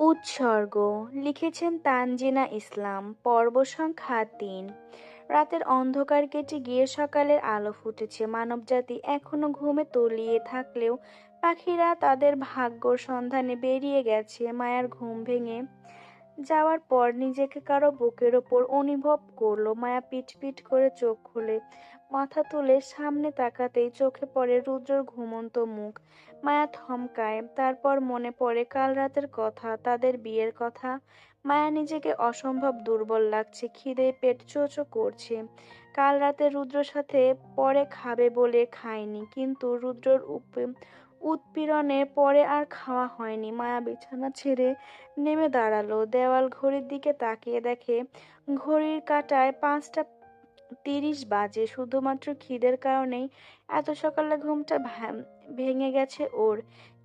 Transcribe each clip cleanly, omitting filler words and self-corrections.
উৎসর্গ লিখেছেন তানজিনা ইসলাম। পর্ব সংখ্যা ৩। রাতের অন্ধকার কেটে গিয়ে সকালের আলো ফুটেছে। মানবজাতি এখনো ঘুমে তলিয়ে থাকলেও পাখিরা তাদের ভাগ্যর সন্ধানে বেরিয়ে গেছে। মায়ার ঘুম ভেঙে যাওয়ার পর নিজেকে কারো বুকের ওপর অনুভব করলো। মায়া পিট পিট করে চোখ খুলে মাথা তুলে সামনে তাকাতেই চোখে পড়ে রুদ্রর ঘুমন্ত মুখ। মায়া থমকায়, তারপর মনে পড়ে কাল রাতের কথা, তাদের বিয়ের কথা। মায়া নিজেকে অসম্ভব দুর্বল লাগছে, খিদে পেট চোচো করছে। কাল রাতে রুদ্রর সাথে পরে খাবে বলে খায়নি, কিন্তু রুদ্রর উৎপীড়নের পরে আর খাওয়া হয়নি। মায়া বিছানা ছেড়ে নেমে দাঁড়ালো। দেওয়াল ঘড়ির দিকে তাকিয়ে দেখে ঘড়ির কাঁটায় ৫টা ৩০ বাজে। শুধুমাত্র খিদের কারণেই এত সকালে ঘুমটা ভেঙে গেছে ওর।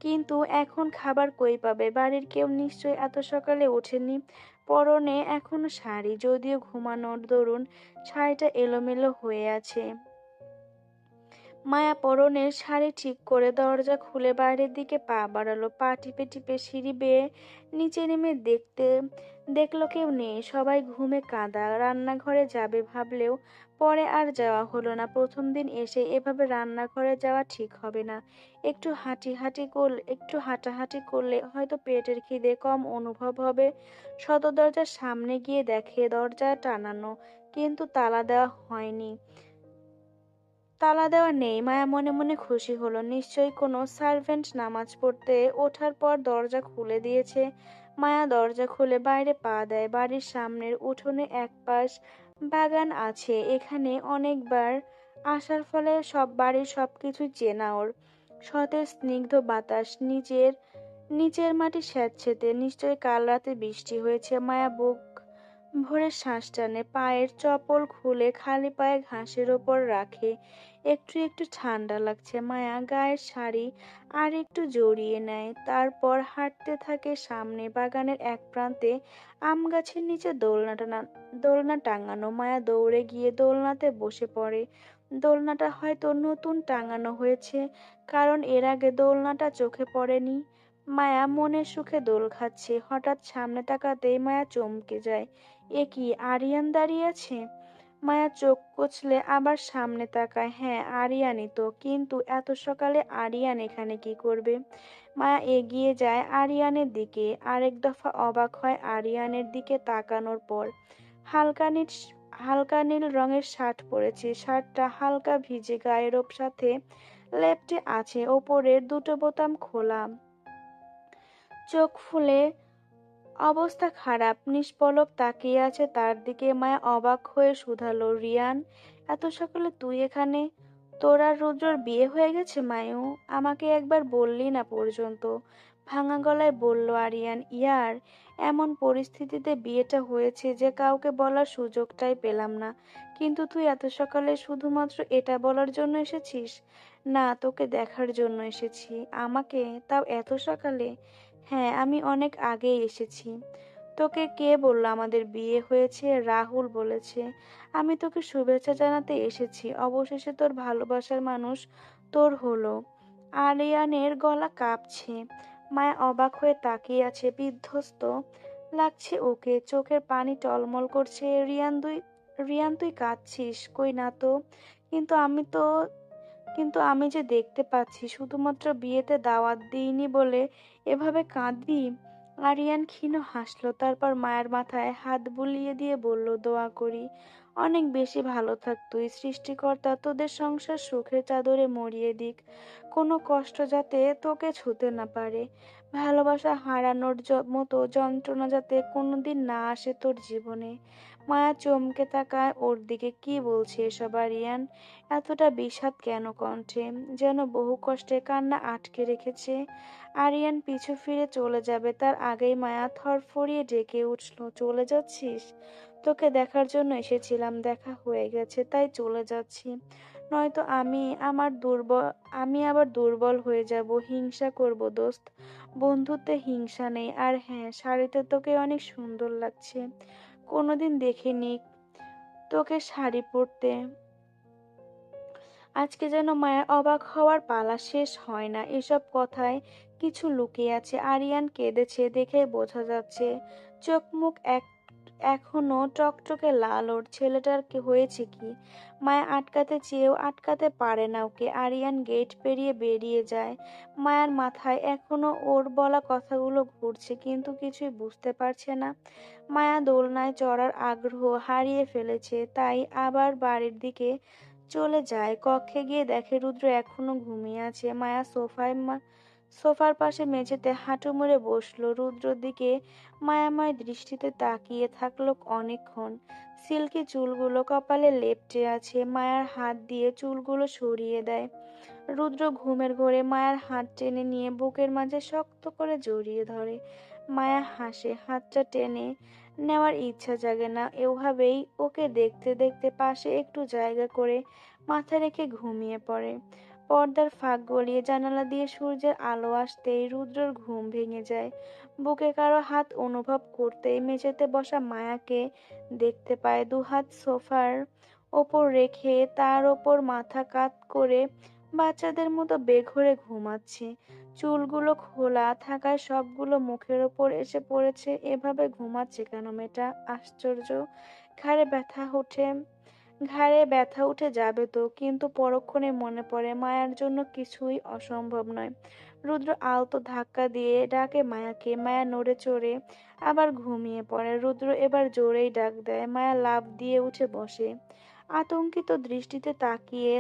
কিন্তু এখন খাবার কই পাবে? বাড়ির কেউ নিশ্চয়ই এত সকালে ওঠেনি। পরনে এখনো শাড়ি, যদিও ঘুমানোর দরুন শাড়িটা এলোমেলো হয়ে আছে। মায়া পরনের শাড়ি ঠিক করে দরজা খুলে বাইরের দিকে পা বাড়ালো। পা টিপে টিপে সিঁড়ি বেয়ে নিচে নেমে দেখলো কেউ নেই, সবাই ঘুমে কাঁদা। রান্নাঘরে যাবে ভাবলেও পরে আর যাওয়া হলো না। প্রথম দিন এসে এভাবে রান্নাঘরে যাওয়া ঠিক হবে না। একটু হাঁটাহাঁটি করলে হয়তো পেটের খিদে কম অনুভব হবে। সদর দরজার সামনে গিয়ে দেখে দরজা টানানো, কিন্তু তালা দেওয়া নেই। মায়া মনে মনে খুশি হলো, নিশ্চয়ই কোনো সার্ভেন্ট নামাজ পড়তে ওঠার পর দরজা খুলে দিয়েছে। মায়া দরজা খুলে বাইরে পা দেয়। বাড়ির সামনের উঠোনে এক পাশ বাগান আছে। এখানে অনেকবার আসার ফলে বাড়ির সবকিছুই চেনা ওর। সতেজ স্নিগ্ধ বাতাস, নিচের মাটি স্যাঁতসেঁতে, নিশ্চয়ই কাল রাতে বৃষ্টি হয়েছে। মায়া বুক ভরে শ্বাস টানে, পায়ের চপল খুলে খালি পায়ে ঘাসের ওপর রাখে। একটু একটু ঠান্ডা লাগছে। মায়া গায়ের শাড়ি আর একটু জড়িয়ে নেয়, তারপর হাঁটতে থাকে সামনে। বাগানের এক প্রান্তে আম গাছের নিচে দোলনা টাঙানো। মায়া দৌড়ে গিয়ে দোলনাতে বসে পড়ে। দোলনাটা হয়তো নতুন টাঙানো হয়েছে, কারণ এর আগে দোলনাটা চোখে পড়েনি। মায়া মনের সুখে দোল খাচ্ছে। হঠাৎ সামনে তাকাতেই মায়া চমকে যায়। এ কি, আরিয়ান দাঁড়িয়ে আছে! মায়া চোখ কচলে আবার সামনে তাকায়। হ্যাঁ, আরিয়ানই তো, কিন্তু এত সকালে আরিয়ান এখানে কি করবে? মায়া এগিয়ে যায় আরিয়ানের দিকে। আরেক দফা অবাক হয় আরিয়ানের দিকে তাকানোর পর। হালকা নীল হালকা নীল রঙের শার্ট পরেছে। শার্টটা হালকা ভিজে, গায়ের সাথে লেপ্টে আছে। ওপরের দুটো বোতাম খোলা। চোখ ফুলে অবস্থা খারাপ, নিষ্পলক তাকিয়ে আছে তার দিকে। মায়া অবাক হয়ে শুধালো, রিয়ান, এত সকালে তুই এখানে? তোর আর রুদ্রর বিয়ে হয়ে গেছে মায়ু? আমাকে একবার বললি না পর্যন্ত। ভাঙা গলায় বলল আরিয়ান। ইয়ার, এমন পরিস্থিতিতে বিয়েটা হয়েছে যে কাউকে বলার সুযোগটাই পেলাম না। কিন্তু তুই এত সকালে শুধুমাত্র এটা বলার জন্য এসেছিস? না, তোকে দেখার জন্য এসেছি। আমাকে? তাও এত সকালে? হ্যাঁ, আমি অনেক আগেই এসেছি। তোকে কে বলল আমাদের বিয়ে হয়েছে? রাহুল বলেছে। আমি তোকে শুভেচ্ছা জানাতে এসেছি। অবশেষে তোর ভালোবাসার মানুষ তোর হলো। আরিয়ানের গলা কাঁপছে। মায়া অবাক হয়ে তাকিয়ে আছে। বিধ্বস্ত লাগছে ওকে, চোখের পানি টলমল করছে। রিয়ান, তুই কাঁদছিস? কই না তো। কিন্তু আমি তো কিন্তু আমি যে দেখতে পাচ্ছি, শুধুমাত্র বিয়েতে দাওয়াত দিইনি বলে এভাবে কাঁদবি? আরিয়ান ক্ষীণ হাসলো, তারপর মায়ের মাথায় হাত বুলিয়ে দিয়ে বলল, দোয়া করি অনেক বেশি ভালো থাক তুই। সৃষ্টিকর্তা তোদের সংসার সুখের চাদরে মরিয়ে দিক, কোনো কষ্ট যাতে তোকে ছুতে না পারে। ভালোবাসা হারানোর মতো যন্ত্রণা যাতে কোনোদিন না আসে তোর জীবনে। মায়া চমকে তাকায় ওর দিকে। কি বলছে এসব আরিয়ান? এতটা বিষাদ কেন কণ্ঠে? যেন বহু কষ্টে কান্না আটকে রেখেছে। আরিয়ান পিছু ফিরে চলে যাবে, তার আগেই মায়া থরফরিয়ে ডেকে উঠল, চলে যাচ্ছিস? তোকে দেখার জন্য এসেছিলাম, দেখা হয়ে গেছে তাই চলে যাচ্ছি। নয়তো আমি আবার দুর্বল হয়ে যাব, হিংসা করব দোস্ত। বন্ধুত্বে হিংসা নেই। আর হ্যাঁ, শাড়িতে তোকে অনেক সুন্দর লাগছে। কোনোদিন দেখিনি তোকে শাড়ি পরতে। আজকে যেন মায়ের অবাক হওয়ার পালা শেষ হয় না। এসব কথায় কিছু লুকিয়ে আছে। আরিয়ান কেঁদেছে দেখে বোঝা যাচ্ছে। চোখ মুখ এখনো টকটকে লাল। ওর ছেলেটার কি হয়েছে কি? মায়া আটকাতে চেয়েও আটকাতে পারে না ওকে। আরিয়ান গেট পেরিয়ে বেরিয়ে যায়। মায়ার মাথায় এখনো ওর বলা কথাগুলো ঘুরছে, কিন্তু কিছুই বুঝতে পারছে না। মায়া দোলনায় চড়ার আগ্রহ হারিয়ে ফেলেছে, তাই আবার বাড়ির দিকে চলে যায়। কক্ষে গিয়ে দেখে রুদ্র এখনো ঘুমিয়ে আছে। মায়া সোফার পাশে মেঝেতে হাঁটু মুড়ে বসলো। রুদ্রর দিকে মায়াময় দৃষ্টিতে তাকিয়ে থাকলো অনেকক্ষণ। সিল্কি চুলগুলো কপালে লেপ্টে আছে। মায়ার হাত দিয়ে চুলগুলো সরিয়ে দেয়। রুদ্র ঘুমের ঘোরে মায়ার হাত টেনে নিয়ে বুকের মাঝে শক্ত করে জড়িয়ে ধরে। মায়া হাসে, হাতটা টেনে নেওয়ার ইচ্ছা জাগে না। এভাবেই ওকে দেখতে দেখতে পাশে একটু জায়গা করে মাথা রেখে ঘুমিয়ে পড়ে। পর্দার ফাঁক গলিয়ে জানালা দিয়ে সূর্যের আলো আসতেই রুদ্রর ঘুম ভেঙে যায়। বুকে কারো হাত অনুভব করতেই মেঝেতে বসা মায়াকে দেখতে পায়, দুহাত সোফার ওপর রেখে তার ওপর মাথা কাত করে বাচ্চাদের মতো বেঘোরে ঘুমাচ্ছে। চুলগুলো খোলা থাকায় সবগুলো মুখের ওপর এসে পড়েছে। এভাবে ঘুমাচ্ছে কেন মেয়েটা? আশ্চর্য। ঘাড়ে ব্যথা ওঠে ঘাড়ে ব্যথা উঠে যাবে তো, কিন্তু পরক্ষণে মনে পড়ে মায়ার জন্য কিছুই অসম্ভব নয়। রুদ্র আলতো ধাক্কা দিয়ে ডাকে মায়াকে। মায়া নড়ে চড়ে আবার ঘুমিয়ে পড়ে। রুদ্র এবার জোরেই ডাক দেয়। মায়া লাফ দিয়ে উঠে বসে, আতঙ্কিত দৃষ্টিতে তাকিয়ে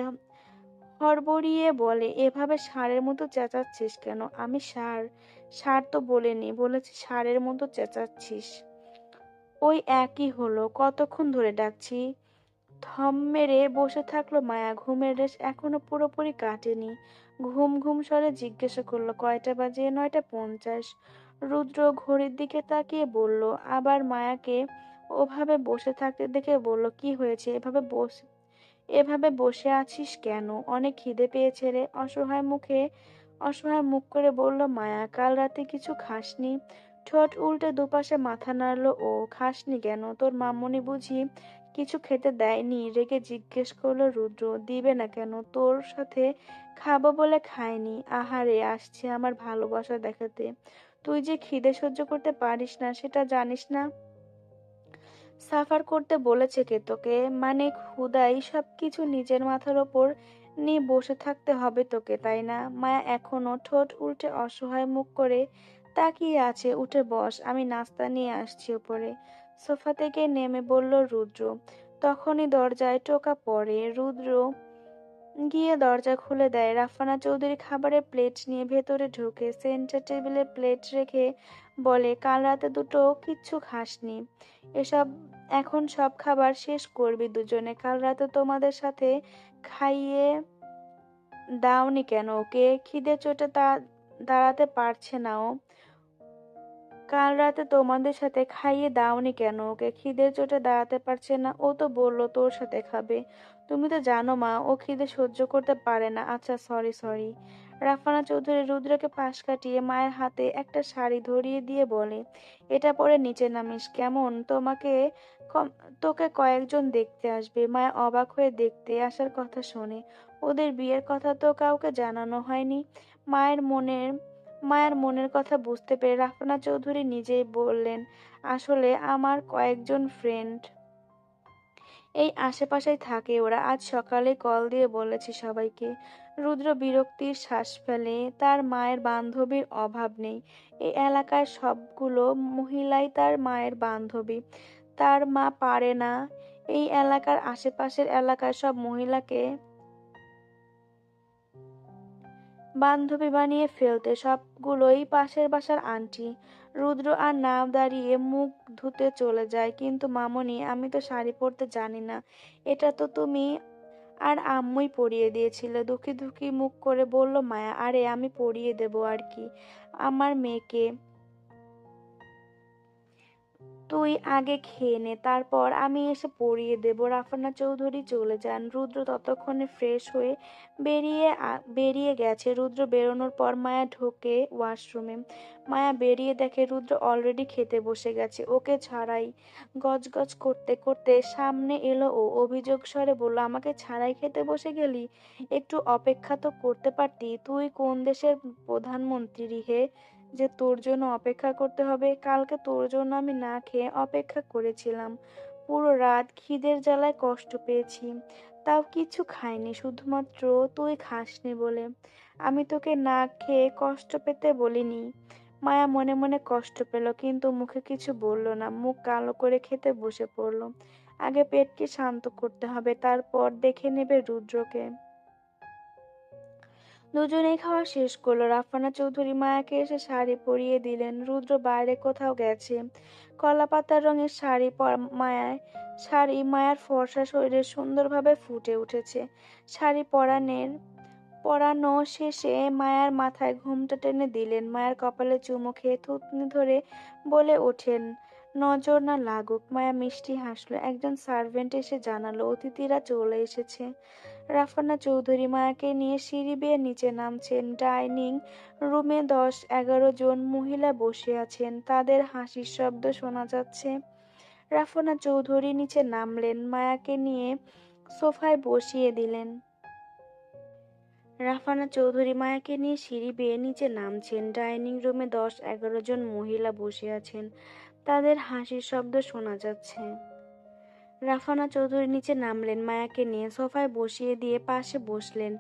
হড়বড়িয়ে বলে, এভাবে ষাঁড়ের মতো চেঁচাচ্ছিস কেন? আমি ষাঁড়? ষাঁড় তো বলিনি, বলেছি ষাঁড়ের মতো চেঁচাচ্ছিস। ওই একই হলো, কতক্ষণ ধরে ডাকছি। থম মেরে বসে থাকলো মায়া। ঘুমের রেশ এখনো পুরোপুরি কাটেনি। ঘুম ঘুম স্বরে জিজ্ঞাসা করলো, কয়টা বাজে? 9:50। রুদ্র ঘড়ির দিকে তাকিয়ে বলল। আবার মায়াকে ওভাবে বসে থাকতে দেখে বলল, কি হয়েছে? এভাবে বসে আছিস কেন? অনেক খিদে পেয়েছে রে। অসহায় মুখ করে বলল মায়া। কাল রাতে কিছু খাসনি? ঠোঁট উল্টে দুপাশে মাথা নাড়ল ও। খাসনি কেন? তোর মামুনি বুঝি কিছু খেতে দেয়নি? রেগে জিজ্ঞেস করলো রুদ্র। দিবে না কেন? তোর সাথে খাবো বলে খায়নি। আহারে, আসছে আমার ভালোবাসা দেখাতে। তুই যে খিদে সহ্য করতে পারিস না সেটা জানিস না? সাফার করতে বলেছে কে তোকে? মানে ক্ষুধাই সবকিছু নিজের মাথার ওপর নিয়ে বসে থাকতে হবে তোকে, তাই না? মায়া এখনো ঠোঁট উল্টে অসহায় মুখ করে তাকিয়ে আছে। উঠে বস, আমি নাস্তা নিয়ে আসছি ওপরে। সোফা থেকে নেমে বলল রুদ্র। তখনই দরজায় টোকা পড়ে। রুদ্র গিয়ে দরজা খুলে দেয়। রাফানা চৌধুরী খাবারের প্লেট নিয়ে ভেতরে ঢোকে। সেন্টার টেবিলে প্লেট রেখে বলে, কাল রাতে দুটো কিচ্ছু খাসনি। এসব এখন সব খাবার শেষ করবি দুজনে। কাল রাতে তোমাদের সাথে খাইয়ে দাওনি কেন ওকে? খিদে চোটে তা দাঁড়াতে পারছে না ও। কাল রাতে তোমাদের সাথে খাইয়ে দাওনি কেন ওকে? খিদের চোটে দাঁড়াতে পারছে না? ও তো বললো তোর সাথে খাবে। তুমি তো জানো মা, ও খিদে সহ্য করতে পারে না। আচ্ছা, সরি সরি। রাফানা চৌধুরী রুদ্রকে পাশ কাটিয়ে মায়ের হাতে একটা শাড়ি ধরিয়ে দিয়ে বলে, এটা পরে নিচে নামিস কেমন? তোকে কয়েকজন দেখতে আসবে। মায়া অবাক হয়ে দেখতে আসার কথা শোনে। ওদের বিয়ের কথা তো কাউকে জানানো হয়নি। মায়ের মনের মায়ের মনের কথা বুঝতে পেরে রাফানা চৌধুরী নিজেই বললেন, আসলে আমার কয়েকজন ফ্রেন্ড এই আশেপাশেই থাকে, ওরা আজ সকালে কল দিয়ে বলেছে সবাইকে। রুদ্র বিরক্তির শ্বাস ফেলে। তার মায়ের বান্ধবীর অভাব নেই। এই এলাকার সবগুলো মহিলাই তার মায়ের বান্ধবী। তার মা পারে না এই এলাকার আশেপাশের এলাকার সব মহিলাকে বান্ধবী বানিয়ে ফেলতে। সবগুলোই পাশের বাসার আন্টি। রুদ্র আর না দাঁড়িয়ে মুখ ধুতে চলে যায়। কিন্তু মামুনি, আমি তো শাড়ি পরতে জানি না। এটা তো তুমি আর আম্মুই পরিয়ে দিয়েছিল। দুঃখী দুঃখী মুখ করে বলল মায়া। আরে আমি পরিয়ে দেবো আর কি, আমার মেয়েকে। তুই আগে খেয়ে নে, তারপর আমি এসে পরিয়ে দেব। রাফানা চৌধুরী চলে যান। রুদ্র ততক্ষণে ফ্রেশ হয়ে বেরিয়ে গেছে। রুদ্র বেরোনোর পর মায়া ঢোকে ওয়াশরুমে। মায়া বেরিয়ে দেখে রুদ্র অলরেডি খেতে বসে গেছে। ওকে ছাড়াই গজগজ করতে করতে সামনে এলো ও অভিযোগ স্বরে বলল, আমাকে ছাড়াই খেতে বসে গেলি? একটু অপেক্ষা তো করতে পারতি। তুই কোন দেশের প্রধানমন্ত্রী হে যে তোর জন্য অপেক্ষা করতে হবে? কালকে তোর জন্য আমি না খেয়ে অপেক্ষা করেছিলাম। পুরো রাত খিদের জ্বালায় কষ্ট পেয়েছি, তাও কিছু খাইনি, শুধুমাত্র তুই খাসনি বলে। আমি তোকে না খেয়ে কষ্ট পেতে বলিনি। মায়া মনে মনে কষ্ট পেল, কিন্তু মুখে কিছু বলল না। মুখ কালো করে খেতে বসে পড়ল। আগে পেটকে শান্ত করতে হবে, তারপর দেখে নেবে রুদ্রকে। দুজনেই খাওয়া শেষ করলো। রাফানা চৌধুরী মায়াকে এসে শাড়ি পরিয়ে দিলেন। রুদ্র বাইরে কোথাও গেছে। কলা পাতার রঙের শাড়ি মায়ার ফর্সা শরীরে সুন্দরভাবে ফুটে উঠেছে। শাড়ি পরানো শেষে মায়ার মাথায় ঘোমটা টেনে দিলেন। মায়ের কপালে চুমু খেয়ে থুতনি ধরে বলে ওঠেন, নজর না লাগুক। মায়া মিষ্টি হাসলো। একজন সার্ভেন্ট এসে জানালো অতিথিরা চলে এসেছে। রাফানা চৌধুরী মায়াকে নিয়ে সিঁড়ি বেয়ে নিচে নামছেন। ডাইনিং রুমে 10-11 জন মহিলা বসে আছেন। তাদের হাসির শব্দ শোনা যাচ্ছে। রাফানা চৌধুরী নিচে নামলেন, মায়াকে নিয়ে সোফায় বসিয়ে দিলেন। রাফানা চৌধুরী মায়াকে নিয়ে সিঁড়ি বেয়ে নিচে নামছেন। ডাইনিং রুমে 10-11 জন মহিলা বসে আছেন। তাদের হাসির শব্দ শোনা যাচ্ছে। রাফানা চৌধুরী নিচে নামলেন, মায়াকে নিয়ে সোফায় বসিয়ে দিয়ে পাশে বসলেন।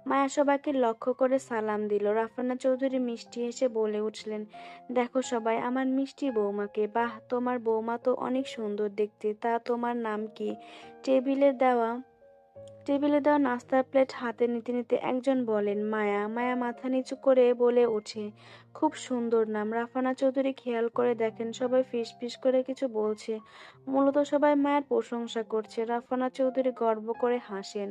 মায়া সবাইকে লক্ষ্য করে সালাম দিল। রাফানা চৌধুরী মিষ্টি হেসে বলে উঠলেন, দেখো সবাই আমার মিষ্টি বৌমাকে। বাহ, তোমার বৌমা তো অনেক সুন্দর দেখতে। তা তোমার নাম কি? টেবিলে দেওয়া নাস্তার প্লেট হাতে নিতে নিতে একজন বলেন, মায়া। মায়া মাথা নিচু করে বলে ওঠে, খুব সুন্দর নাম। রাফানা চৌধুরী খেয়াল করে দেখেন সবাই ফিস ফিস করে কিছু বলছে। মূলত সবাই মায়ের প্রশংসা করছে। রাফানা চৌধুরী গর্ব করে হাসেন।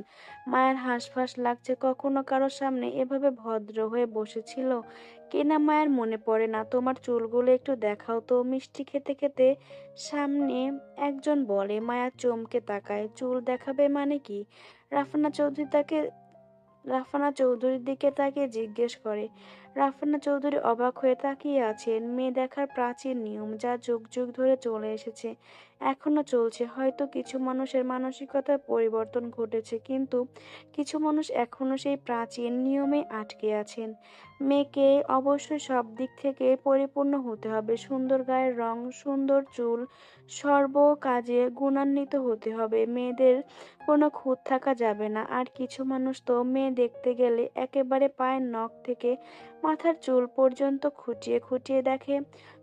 মায়ের হাঁসফাঁস লাগছে। কখনো কারো সামনে এভাবে ভদ্র হয়ে বসেছিল কিনা মায়ের মনে পড়ে না। তোমার চুলগুলো একটু দেখাও তো। মিষ্টি খেতে খেতে সামনে একজন বলে। মায়া চমকে তাকায়। চুল দেখাবে মানে কি? রাফানা চৌধুরী তাকে রাফানা চৌধুরীর দিকে তাকিয়ে জিজ্ঞেস করে। রাফানা চৌধুরী অবাক হয়ে তাকিয়ে আছেন। মেয়ে দেখার প্রাচীন নিয়ম, যা যুগ যুগ ধরে চলে এসেছে, এখনো চলছে। হয়তো কিছু মানুষের মানসিকতার পরিবর্তন ঘটেছে, কিন্তু কিছু মানুষ এখনো সেই প্রাচীন নিয়মে আটকে আছেন। মেয়েকে অবশ্যই সব দিক থেকে পরিপূর্ণ হতে হবে। সুন্দর গায়ের রং, সুন্দর চুল, সর্ব কাজে গুণান্বিত হতে হবে। মেয়েদের কোনো খুঁত থাকা যাবে না। আর কিছু মানুষ তো মেয়ে দেখতে গেলে একেবারে পায়ের নখ থেকে মাথার চুল পর্যন্ত খুঁটিয়ে খুঁটিয়ে দেখে।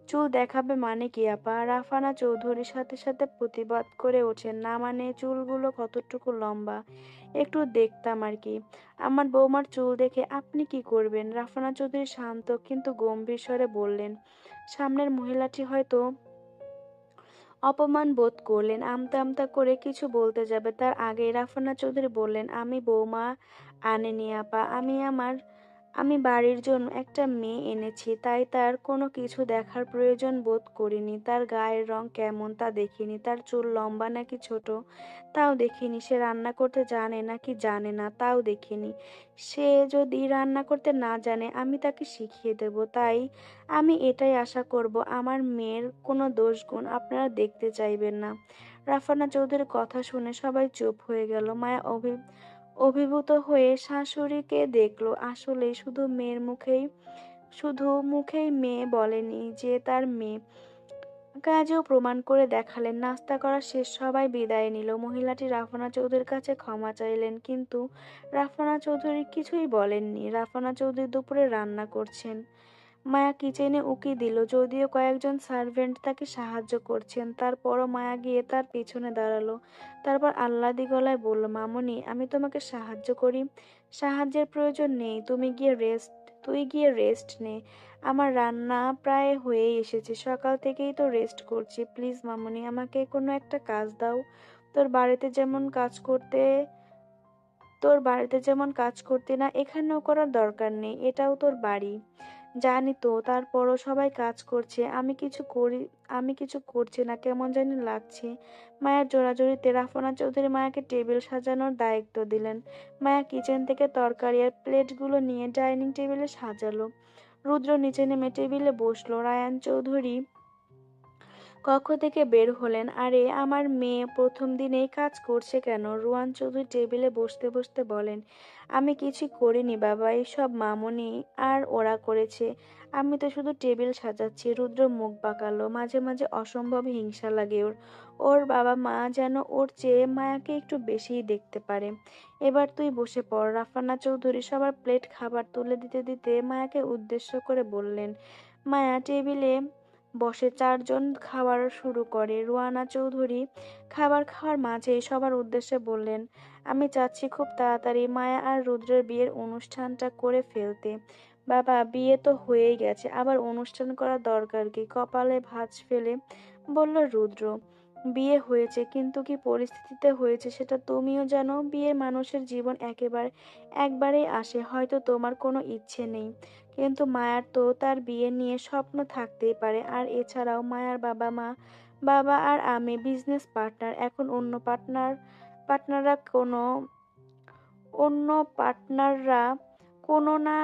চুল দেখাবে মানে কি আপা? রাফানা চৌধুরীর সাথে সাথে প্রতিবাদ করে ওঠেন, না মানে চুলগুলো কতটুকু লম্বা একটু দেখতাম আর কি। আমার বৌমার চুল দেখে আপনি কি করবেন? রাফানা চৌধুরী শান্ত কিন্তু গম্ভীর স্বরে বললেন। সামনের মহিলাটি হয়তো অপমান বোধ করলেন। আমতা আমতা করে কিছু বলতে যাবে, তার আগেই রাফানা চৌধুরী বললেন, আমি বৌমা আনেনি আপা। আমি বাড়ির জন্য একটা মেয়ে এনেছি, তাই তার কোনো কিছু দেখার প্রয়োজন বোধ করিনি। তার গায়ের রং কেমন তা দেখিনি, তার চুল লম্বা নাকি ছোট তাও দেখিনি, সে রান্না করতে জানে নাকি জানে না তাও দেখিনি। সে যদি রান্না করতে না জানে আমি তাকে শিখিয়ে দেব। তাই আমি এটাই আশা করব, আমার মেয়ের কোনো দোষগুণ আপনারা দেখতে চাইবেন না। রাফানা চৌধুরীর কথা শুনে সবাই চুপ হয়ে গেল। মায়া অভিভূত হয়ে শাশুড়িকে দেখলো। আসলেই শুধু মুখেই মেয়ে বলেনি যে তার মেয়ে, কাজেও প্রমাণ করে দেখালেন। নাস্তা করা শেষ, সবাই বিদায় নিল। মহিলাটি রাফানা চৌধুরীর কাছে ক্ষমা চাইলেন, কিন্তু রাফানা চৌধুরী কিছুই বলেননি। রাফানা চৌধুরী দুপুরে রান্না করছেন। মায়া কিচেনে উকি দিল, যদিও কয়েকজন সার্ভেন্ট তাকে সাহায্য করছেন। তারপরও মায়া গিয়ে তার পিছনে দাঁড়ালো। তারপর আহ্লাদি গলায় বলল, মামুনি, আমি তোমাকে সাহায্য করি? সাহায্যের প্রয়োজন নেই, তুই গিয়ে রেস্ট নে। আমার রান্না প্রায় হয়েই এসেছে, সকাল থেকেই তো রেস্ট করছি। প্লিজ মামুনি, আমাকে কোনো একটা কাজ দাও। তোর বাড়িতে যেমন কাজ করতে তোর বাড়িতে যেমন কাজ করতে না, এখানেও করার দরকার নেই, এটাও তোর বাড়ি। জানি তো, তারপরও সবাই কাজ করছে, আমি কিছু করছি না, কেমন জানি লাগছে। মায়ের জোরাজুরিতে রাফানা চৌধুরী মায়াকে টেবিল সাজানোর দায়িত্ব দিলেন। মায়া কিচেন থেকে তরকারি আর প্লেটগুলো নিয়ে ডাইনিং টেবিলে সাজালো। রুদ্র নিচে নেমে টেবিলে বসলো। রায়ান চৌধুরী কক্ষ থেকে বের হলেন। আরে আমার মেয়ে প্রথম দিনেই কাজ করছে কেন? রুয়ান চৌধুরী টেবিলে বসতে বসতে বলেন, আমি কিছু করিনি বাবা, এইসব মামুনি আর ওরা করেছে, আমি তো শুধু টেবিল সাজাচ্ছি। রুদ্র মুখ বাঁকালো। মাঝে মাঝে অসম্ভব হিংসা লাগে ওর। ওর বাবা মা যেন ওর চেয়ে মায়াকে একটু বেশিই দেখতে পারে। এবার তুই বসে পড়। রাফানা চৌধুরী সবার প্লেট খাবার তুলে দিতে দিতে মায়াকে উদ্দেশ্য করে বললেন। মায়া টেবিলে বসে চারজন খাবার শুরু করে। রুয়ানা চৌধুরী খাবার খাওয়ার মাঝেই সবার উদ্দেশ্যে বললেন, আমি চাচ্ছি খুব তাড়াতাড়ি মায়া আর রুদ্রের বিয়ের অনুষ্ঠানটা করে ফেলতে। বাবা, বিয়ে তো হয়েই গেছে, আবার অনুষ্ঠান করার দরকার কি? কপালে ভাঁজ ফেলে বলল রুদ্র। বিয়ে হয়েছে, কিন্তু কি পরিস্থিতিতে হয়েছে সেটা তুমিও জানো। বিয়ে মানুষের জীবন একবারেই আসে, হয়তো তোমার কোনো ইচ্ছে নেই, কিন্তু মায়ার তো তার বিয়ে নিয়ে স্বপ্ন থাকতেই পারে। আর এছাড়াও মায়ার বাবা আর আমি বিজনেস পার্টনার। এখন পার্টনাররা কোনো অন্য পার্টনাররা কোনো না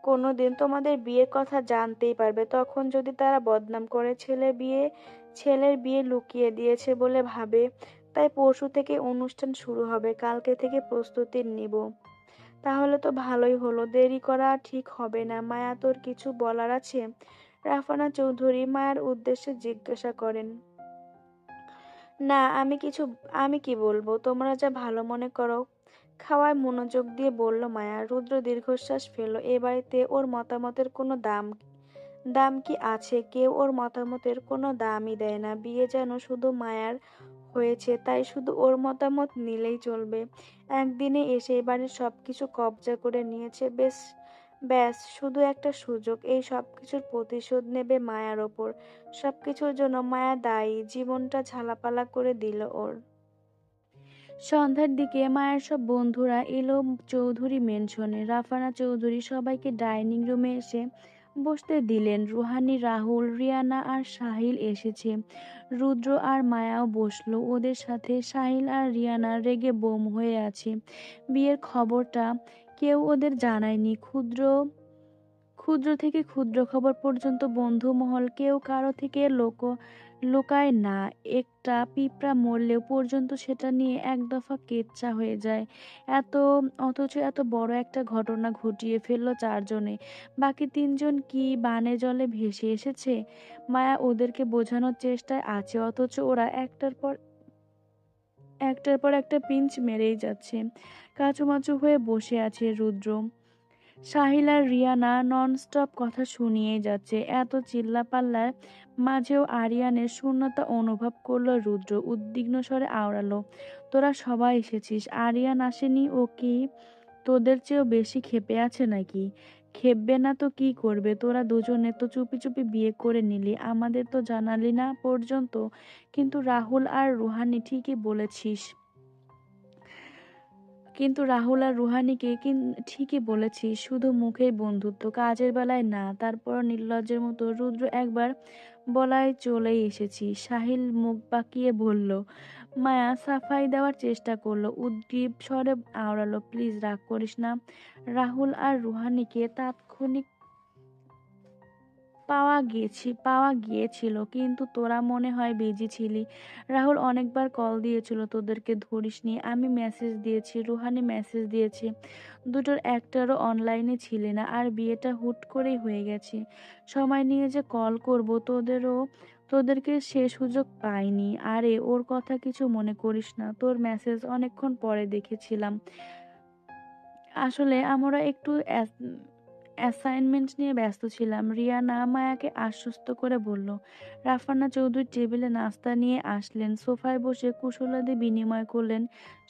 কোনো দিন তোমাদের বিয়ের কথা জানতেই পারবে। তখন যদি তারা বদনাম করে ছেলের বিয়ে লুকিয়ে দিয়েছে বলে ভাবে। তাই পরশু থেকে অনুষ্ঠান শুরু হবে, কালকে থেকে প্রস্তুতি নিব। তাহলে তো ভালোই হলো, দেরি করা ঠিক হবে না। মায়া, তোর কিছু বলার আছে? রাফানা চৌধুরী মায়ের উদ্দেশ্যে জিজ্ঞাসা করেন। না, আমি কি বলবো, তোমরা যা ভালো মনে করো। খাওয়ায় মনোযোগ দিয়ে বলল মায়া। রুদ্র দীর্ঘশ্বাস ফেলল। এ বাড়িতে ওর মতামতের কোনো দাম কি আছে? কেউ ওর মতামতের কোনো দামই দেয় না। বিয়ে যেন শুধু মায়ার হয়েছে, তাই শুধু ওর মতামত নিলেই চলবে। একদিনে এসে এবারের সবকিছু কবজা করে নিয়েছে। ব্যাস শুধু একটা সুযোগ, এই সবকিছুর প্রতিশোধ নেবে মায়ার ওপর। সবকিছুর জন্য মায়া দায়ী, জীবনটা ঝালাপালা করে দিল ওর। সন্ধ্যার দিকে মায়ের সব বন্ধুরা এলো চৌধুরী মেনশনে। রাফানা চৌধুরী সবাইকে ডাইনিং রুমে এসে বসতে দিলেন। রুহানি, রাহুল, রিয়ানা আর সাহিল এসেছে। রুদ্র আর মায়াও বসলো ওদের সাথে। সাহিল আর রিয়ানা রেগে বোম হয়ে আছে। বিয়ের খবরটা কেউ ওদের জানায়নি। ক্ষুদ্র ক্ষুদ্র থেকে ক্ষুদ্র খবর পর্যন্ত বন্ধু মহল কেউ কারো থেকে লোকায় না। একটা পিঁপড়া মরলেও পর্যন্ত সেটা নিয়ে এক দফা কেচ্চা হয়ে যায়। এত অথচ এত বড় একটা ঘটনা ঘটিয়ে ফেললো চারজনে। বাকি তিনজন কি বানে জলে ভেসে এসেছে? মায়া ওদেরকে বোঝানোর চেষ্টায় আছে, অথচ ওরা একটার পর একটা পিঞ্চ মেরেই যাচ্ছে। কাঁচুমাচু হয়ে বসে আছে রুদ্র। সাহিল আর রিয়ানা ননস্টপ কথা শুনিয়েই যাচ্ছে। এত চিল্লাপাল্লার মাঝেও আরিয়ানের শূন্যতা অনুভব করলো রুদ্র। উদ্বিগ্ন স্বরে আওড়ালো, তোরা সবাই এসেছিস, আরিয়ান আসেনি? ও কি তোদের চেয়েও বেশি ক্ষেপে আছে নাকি? খেপবে না তো কি করবে? তোরা দুজনে তো চুপি চুপি বিয়ে করে নিলি, আমাদের তো জানালি না পর্যন্ত। কিন্তু রাহুল আর রুহানি ঠিকই বলেছিস কিন্তু রাহুল আর রুহানিকে ঠিকই বলেছিস, শুধু মুখেই বন্ধুত্ব, কাজের বেলায় না। তারপর নির্লজ্জের মতো রুদ্র একবার বলায় চলেই এসেছি। সাহিল মুখ বাঁকিয়ে বলল। মায়া সাফাই দেওয়ার চেষ্টা করলো, উদ্গ্রীব স্বরে আওড়ালো, প্লিজ রাগ করিস না। রাহুল আর রুহানিকে তাৎক্ষণিক পাওয়া গিয়েছিল, কিন্তু তোরা মনে হয় বিজি ছিলি। রাহুল অনেকবার কল দিয়েছিল, তোদেরকে ধরিসনি। আমি মেসেজ দিয়েছি, রুহানি মেসেজ দিয়েছে, দুটোর একটারও অনলাইনে ছিলে না। আর বিয়েটা হুট করেই হয়ে গেছে। সময় নিয়ে যে কল করব তোদেরকে সে সুযোগ পাইনি। আরে ওর কথা কিছু মনে করিস না, তোর মেসেজ অনেকক্ষণ পরে দেখেছিলাম। আসলে আমরা একটু অ্যাসাইনমেন্ট নিয়ে ব্যস্ত ছিলাম। রিয়ানা মায়াকে আশ্বস্ত করে বলল। রাফানা চৌধুরী টেবিলে নাস্তা নিয়ে আসলেন। সোফায় বসে কুশলাদি বিনিময় করলেন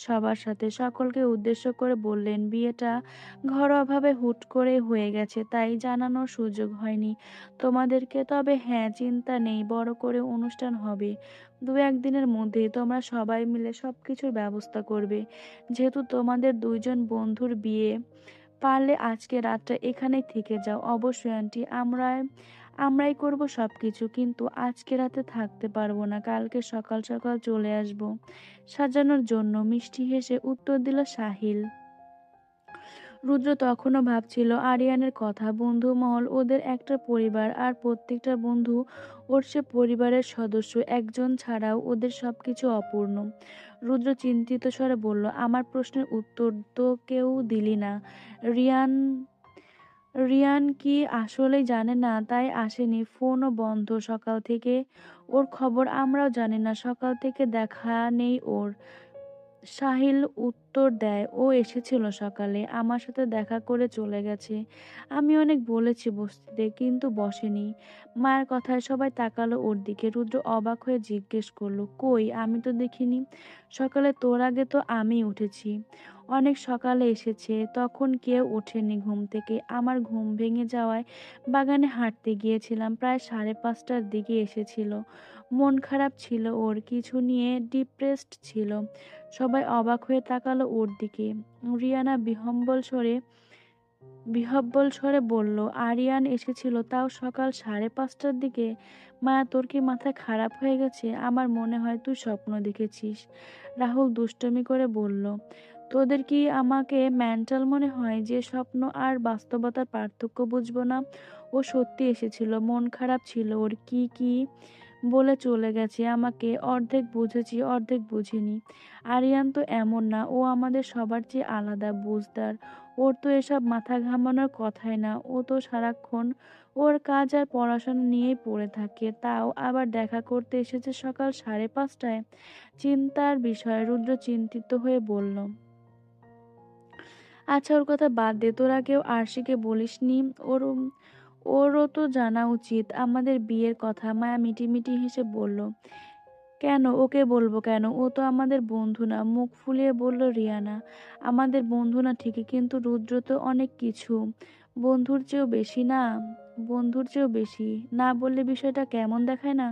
সবার সাথে। সকলকে উদ্দেশ্য করে বললেন, বিয়েটা ঘরোয়াভাবে হুট করে হয়ে গেছে, তাই জানানোর সুযোগ হয়নি তোমাদেরকে। তবে হ্যাঁ, চিন্তা নেই, বড় করে অনুষ্ঠান হবে। 2-1 দিনের মধ্যেই তোমরা সবাই মিলে সবকিছুর ব্যবস্থা করবে। যেহেতু তোমাদের দুইজন বন্ধুর বিয়ে, পারলে আজকে রাতটা এখানেই থেকে যাও। অবশ্যই আন্টি, আমরাই করব সবকিছু, কিন্তু আজকে রাতে থাকতে পারবো না, কালকে সকাল সকাল চলে আসব সাজানোর জন্য, মিষ্টি হেসে উত্তর দিল সাহিল। রুদ্র তখনও ভাবছিল আরিয়ানের কথা। বন্ধু মহল ওদের একটা পরিবার, আর প্রত্যেকটা বন্ধু ওর সে পরিবারের সদস্য, একজন ছাড়াও ওদের সবকিছু অপূর্ণ। রুদ্র চিন্তিত স্বরে বলল, আমার প্রশ্নের উত্তর তো কেউ দিলি না। রিয়ান রিয়ান কি আসলেই জানে না তাই আসেনি? ফোনও বন্ধ সকাল থেকে, ওর খবর আমরাও জানি না, সকাল থেকে দেখা নেই ওর। সাহিল উত্তর দেয়, ও এসেছিল সকালে, আমার সাথে দেখা করে চলে গেছে। আমি অনেক বলেছি বসতে, কিন্তু বসেনি। মায়ের কথায় সবাই তাকালো ওর দিকে। রুদ্র অবাক হয়ে জিজ্ঞেস করলো, কই, আমি তো দেখিনি। সকালে তোর আগে তো আমি উঠেছি। অনেক সকালে এসেছে, তখন কেউ ওঠেনি ঘুম থেকে। আমার ঘুম ভেঙে যাওয়ায় বাগানে হাঁটতে গিয়েছিলাম, প্রায় 5:30টার দিকে এসেছিল। মন খারাপ ছিল ওর, কিছু নিয়ে ডিপ্রেসড ছিল। সবাই অবাক হয়ে তাকালো ওর দিকে। রিয়ানা বিহব্বল স্বরে বলল, আরিয়ান এসেছিল, তাও সকাল 5:30টার দিকে। মায়া, তোর কি মাথা খারাপ হয়ে গেছে? আমার মনে হয় তুই স্বপ্ন দেখেছিস। রাহুল দুষ্টুমি করে বলল, তোদের কি আমাকে মেন্টাল মনে হয় যে স্বপ্ন আর বাস্তবতার পার্থক্য বুঝবো না? ও সত্যি এসেছিল, মন খারাপ ছিল ওর, কি কি বলে চলে গেছে আমাকে। অর্ধেক বুঝেছি, অর্ধেক বুঝিনি। আরিয়ান তো এমন না, ও আমাদের সবার চেয়ে আলাদা, বুঝদার। ওর তো এসব মাথা ঘামানোর কথাই না। ও তো সারাক্ষণ ওর কাজ আর পড়াশোনা নিয়েই পড়ে থাকে, তাও আবার দেখা করতে এসেছে সকাল 5:30টায়। চিন্তার বিষয়। রুদ্র চিন্তিত হয়ে বলল, আচ্ছা ওর কথা বাদ দে, তোরা কেউ আরশিকে বলিসনি? ওর ওরও তো জানা উচিত আমাদের বিয়ের কথা। মায়া মিটিমিটি হেসে বলল, কেন, ওকে বলবো কেন? ও তো আমাদের বন্ধু না। মুখ ফুলিয়ে বলল রিয়ানা। আমাদের বন্ধু না ঠিকই, কিন্তু রুদ্র তো অনেক কিছু, বন্ধুর চেয়েও বেশি না? বন্ধুর চেয়েও বেশি না বললে বিষয়টা কেমন দেখায় না?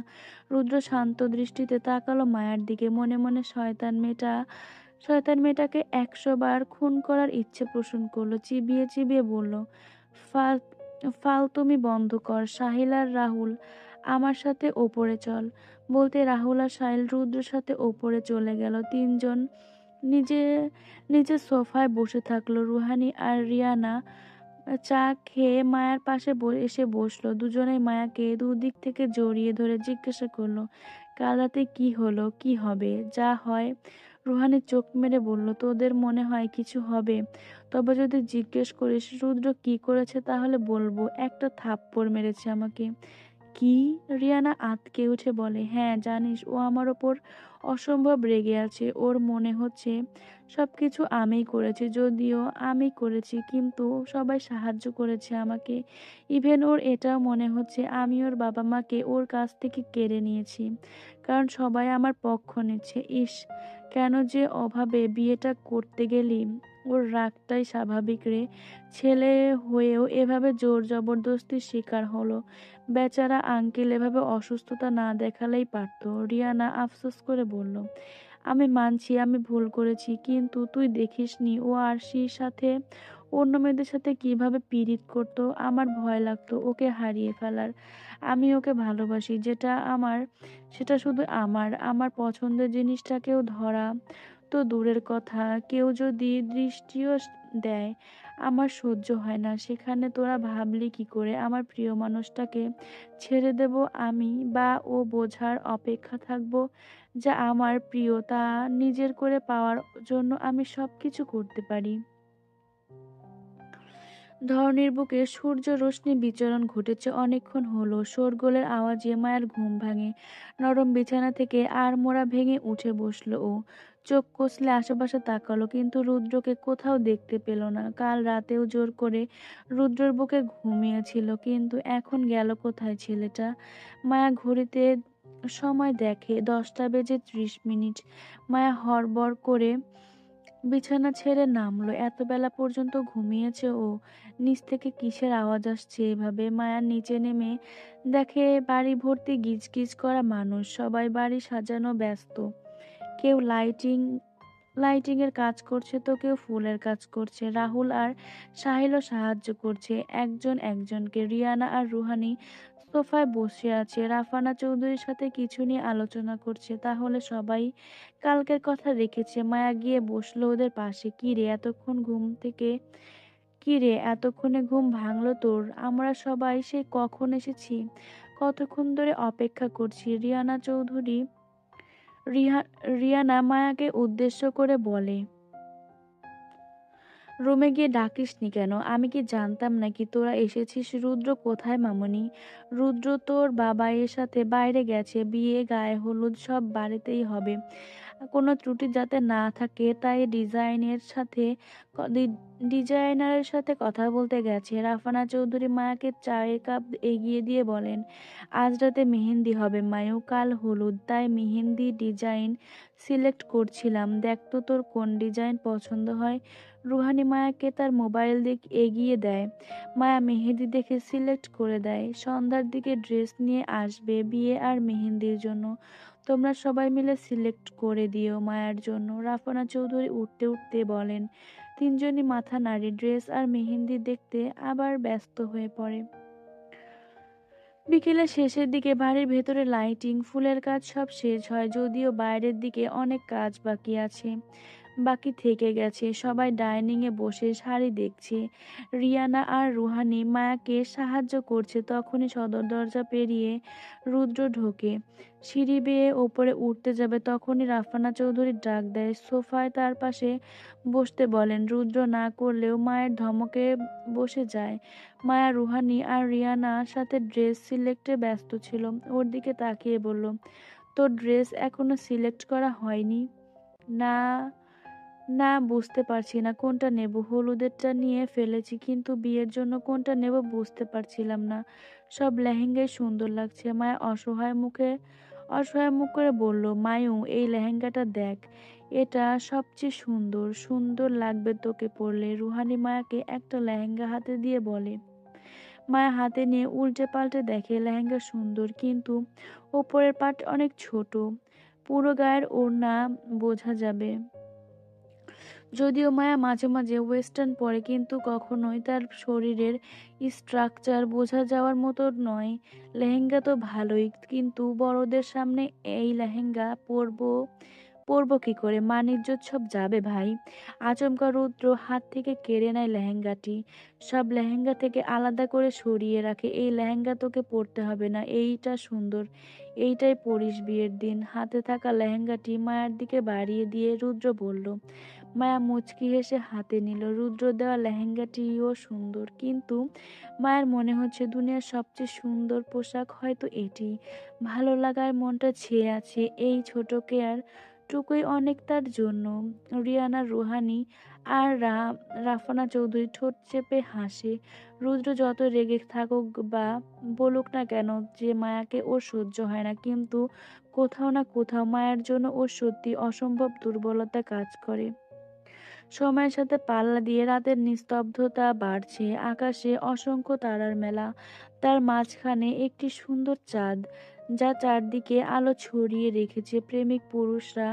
রুদ্র শান্ত দৃষ্টিতে তাকালো মায়ার দিকে। মনে মনে শয়তান মেয়েটাকে 100 বার খুন করার ইচ্ছে পোষণ করলো। চিবিয়ে চিবিয়ে বলল, ফাল ফালতুমি বন্ধ কর। সাহিল আর রাহুল, আমার সাথে ওপরে চল। বলতে রাহুল আর সাহিল রুদ্রের সাথে ওপরে চলে গেল। তিনজন নিজে নিজে সোফায় বসে থাকলো। রুহানি আর রিয়ানা চা খেয়ে মায়ার পাশে এসে বসলো। দুজনেই মায়াকে দুদিক থেকে জড়িয়ে ধরে জিজ্ঞাসা করলো, কাল রাতে কি হলো, কি হবে? যা হয়। রুহানি চোখ মেরে বলল, তোদের মনে হয় কিছু হবে? তবে যদি জিজ্ঞেস করিস রুদ্র কি করেছে, তাহলে বলবো একটা থাপ্পড় মেরেছে আমাকে। কি? রিয়ানা আঁতকে উঠে বলে, হ্যাঁ জানিস, ও আমার ওপর অসম্ভব রেগে আছে। ওর মনে হচ্ছে সবকিছু আমিই করেছি, যদিও আমি করেছি, কিন্তু সবাই সাহায্য করেছে আমাকে। ইভেন ওর এটাও মনে হচ্ছে আমি ওর বাবা মাকে ওর কাছ থেকে কেড়ে নিয়েছি, কারণ সবাই আমার পক্ষ নিচ্ছে। ইস, কেন যে অভাবে বিয়েটা করতে গেলি। ওর রাগটাই স্বাভাবিক রে, ছেলে হয়েও এভাবে জোর জবরদস্তির শিকার হলো। বেচারা আঙ্কেল এভাবে অসুস্থতা না দেখালেই পারতো। রিয়ানা আফসোস করে বলল, আমি মানছি আমি ভুল করেছি, কিন্তু তুই দেখিসনি ও আরশির সাথে অন্য মেয়েদের সাথে কিভাবে পীড়িত করতো? আমার ভয় লাগতো ওকে হারিয়ে ফেলার। আমি ওকে ভালোবাসি, যেটা আমার সেটা শুধু আমার পছন্দের জিনিসটাকেও ধরা তো দূরের কথা, কেউ যদি দৃষ্টিও দেয় আমার সহ্য হয় না। সেখানে তোরা ভাবলি কি করে আমার প্রিয় মানুষটাকে ছেড়ে দেব আমি, বা ও বোঝার অপেক্ষা থাকবো যা আমার প্রিয় তা নিজের করে পাওয়ার জন্য আমি সবকিছু করতে পারি। ধরণীর বুকে সূর্য রশ্মি বিচরণ ঘটেছে অনেকক্ষণ হলো। শোরগোলের আওয়াজে মায়ের ঘুম ভাঙে। নরম বিছানা থেকে আড়মোড়া ভেঙে উঠে বসলো ও। চোখ কষলে আশেপাশে তাকালো, কিন্তু রুদ্রকে কোথাও দেখতে পেল না। কাল রাতেও জোর করে রুদ্রর বুকে ঘুমিয়েছিল, কিন্তু এখন গেল কোথায় ছেলেটা? মায়া ঘড়িতে সময় দেখে 10টা বেজে 30 মিনিট। মায়া হড়বড় করে বিছানা ছেড়ে নামলো। এত বেলা পর্যন্ত ঘুমিয়েছে ও। নিচ থেকে কিসের আওয়াজ আসছে এভাবে? মায়া নিচে নেমে দেখে বাড়ি ভর্তি গিজগিজ করা মানুষ, সবাই বাড়ি সাজানো ব্যস্ত। কেউ লাইটিং এর কাজ করছে তো কেউ ফুলের কাজ করছে। রাহুল আর সাহিলও সাহায্য করছে একজন একজনকে। রিয়ানা আর রুহানি সোফায় বসে আছে, রাফানা চৌধুরীর সাথে কিছু নিয়ে আলোচনা করছে। তাহলে সবাই কালকের কথা রেখেছে। মায়া গিয়ে বসলো ওদের পাশে। কি রে এতক্ষণে ঘুম ভাঙলো তোর? আমরা সবাই সেই কখন এসেছি, কতক্ষণ ধরে অপেক্ষা করছি। রিহা রিয়ানা মায়াকে উদ্দেশ্য করে বলে, রুমে গিয়ে ডাকিসনি কেন? আমি কি জানতাম নাকি তোরা এসেছিস? রুদ্র কোথায় মামনি? রুদ্র তোর বাবা এর সাথে বাইরে গেছে, বিয়ে গায়ে হলুদ সব বাড়িতেই হবে, কোনো ত্রুটি যাতে না থাকে তাই ডিজাইনারের সাথে কথা বলতে গেছে। রাফানা চৌধুরী মায়াকে চায়ের কাপ এগিয়ে দিয়ে বলেন, আজ রাতে মেহেন্দি হবে মায়ু, কাল হলুদ, তাই মেহেন্দি ডিজাইন সিলেক্ট করছিলাম। দেখ তো তোর কোন ডিজাইন পছন্দ হয়। রুহানি মায়াকে তার মোবাইল দিক এগিয়ে দেয়। মায়া মেহেদি দেখে সিলেক্ট করে দেয়। সন্ধ্যার দিকে ড্রেস নিয়ে আসবে বিয়ে আর মেহেন্দির জন্য। তোমরা সবাই মিলে সিলেক্ট করে দিও মায়ার জন্য। রাফানা চৌধুরী উঠতে উঠতে বলেন। তিনজনই মাথা নাড়ে। ড্রেস আর মেহেন্দি দেখতে আবার ব্যস্ত হয়ে পড়ে। বিকেলের শেষের দিকে বাড়ির ভেতরে লাইটিং, ফুলের কাজ সব শেষ হয়, যদিও বাইরের দিকে অনেক কাজ বাকি থেকে গেছে। সবাই ডাইনিং এ বসে শাড়ি দেখছে। রিয়ানা আর রুহানি মায়াকে সাহায্য করছে। তখনই সদর দরজা পেরিয়ে রুদ্র ঢোকে। সিঁড়ি বেয়ে ওপরে উঠতে যাবে, তখনই রাফানা চৌধুরী ডাক দেয়। সোফায় তার পাশে বসতে বলেন। রুদ্র না করলেও মায়ের ধমকে বসে যায়। মায়া রুহানি আর রিয়ানার সাথে ড্রেস সিলেক্টে ব্যস্ত ছিল। ওর দিকে তাকিয়ে বলল, তোর ড্রেস এখনো সিলেক্ট করা হয়নি? না, না, বুঝতে পারছি না কোনটা নেব। হলুদেরটা নিয়ে ফেলেছি, কিন্তু বিয়ের জন্য কোনটা নেব বুঝতে পারছিলাম না। সব লেহেঙ্গাই সুন্দর লাগছে। মায়া অসহায় মুখ করে বলল, মায়ু এই লেহেঙ্গাটা দেখ, এটা সবচেয়ে সুন্দর, সুন্দর লাগবে তোকে পরলে। রুহানি মায়াকে একটা লেহেঙ্গা হাতে দিয়ে বলে। মায়া হাতে নিয়ে উল্টে পাল্টে দেখে লেহেঙ্গা সুন্দর, কিন্তু ওপরের পাট অনেক ছোট, পুরো গায়ের ওড়না বোঝা যাবে। যদিও মায়া মাঝে মাঝে ওয়েস্টার্ন পরে, কিন্তু কখনোই তার শরীরের স্ট্রাকচার বোঝা যাওয়ার মতো নয়। লেহেঙ্গা তো ভালোই, কিন্তু বড়দের সামনে এই লেহেঙ্গা পরবো কি করে? মান-ইজ্জত সব যাবে ভাই। আচমকা রুদ্র হাত থেকে কেড়ে নেয় লেহেঙ্গাটি। সব লেহেঙ্গা থেকে আলাদা করে সরিয়ে রাখে। এই লেহেঙ্গা তোকে পরতে হবে না, এইটা সুন্দর, এইটাই পরিস বিয়ের দিন। হাতে থাকা লেহেঙ্গাটি মায়ার দিকে বাড়িয়ে দিয়ে রুদ্র বলল। মায়া মুচকি হেসে হাতে নিল। রুদ্র দেওয়া লেহেঙ্গাটিও সুন্দর, কিন্তু মায়ের মনে হচ্ছে দুনিয়ার সবচেয়ে সুন্দর পোশাক হয়তো এটি। ভালো লাগার মনটা ছেয়ে আছে এই ছোট কেয়ার টুকুই অনেক তার জন্য। রিয়ানা রুহানি আর রাফানা চৌধুরী ঠোঁট চেপে হাসে। রুদ্র যত রেগে থাকুক বা বলুক না কেন যে মায়াকে ওর সহ্য হয় না, কিন্তু কোথাও না কোথাও মায়ের জন্য ওর সত্যি অসম্ভব দুর্বলতা কাজ করে। সময়ের সাথে পাল্লা দিয়ে রাতের নিস্তব্ধতা বাড়ছে। আকাশে অসংখ্য তারার মেলা, তার মাঝখানে একটি সুন্দর চাঁদ, যা চারদিকে আলো ছড়িয়ে রেখেছে। প্রেমিক পুরুষরা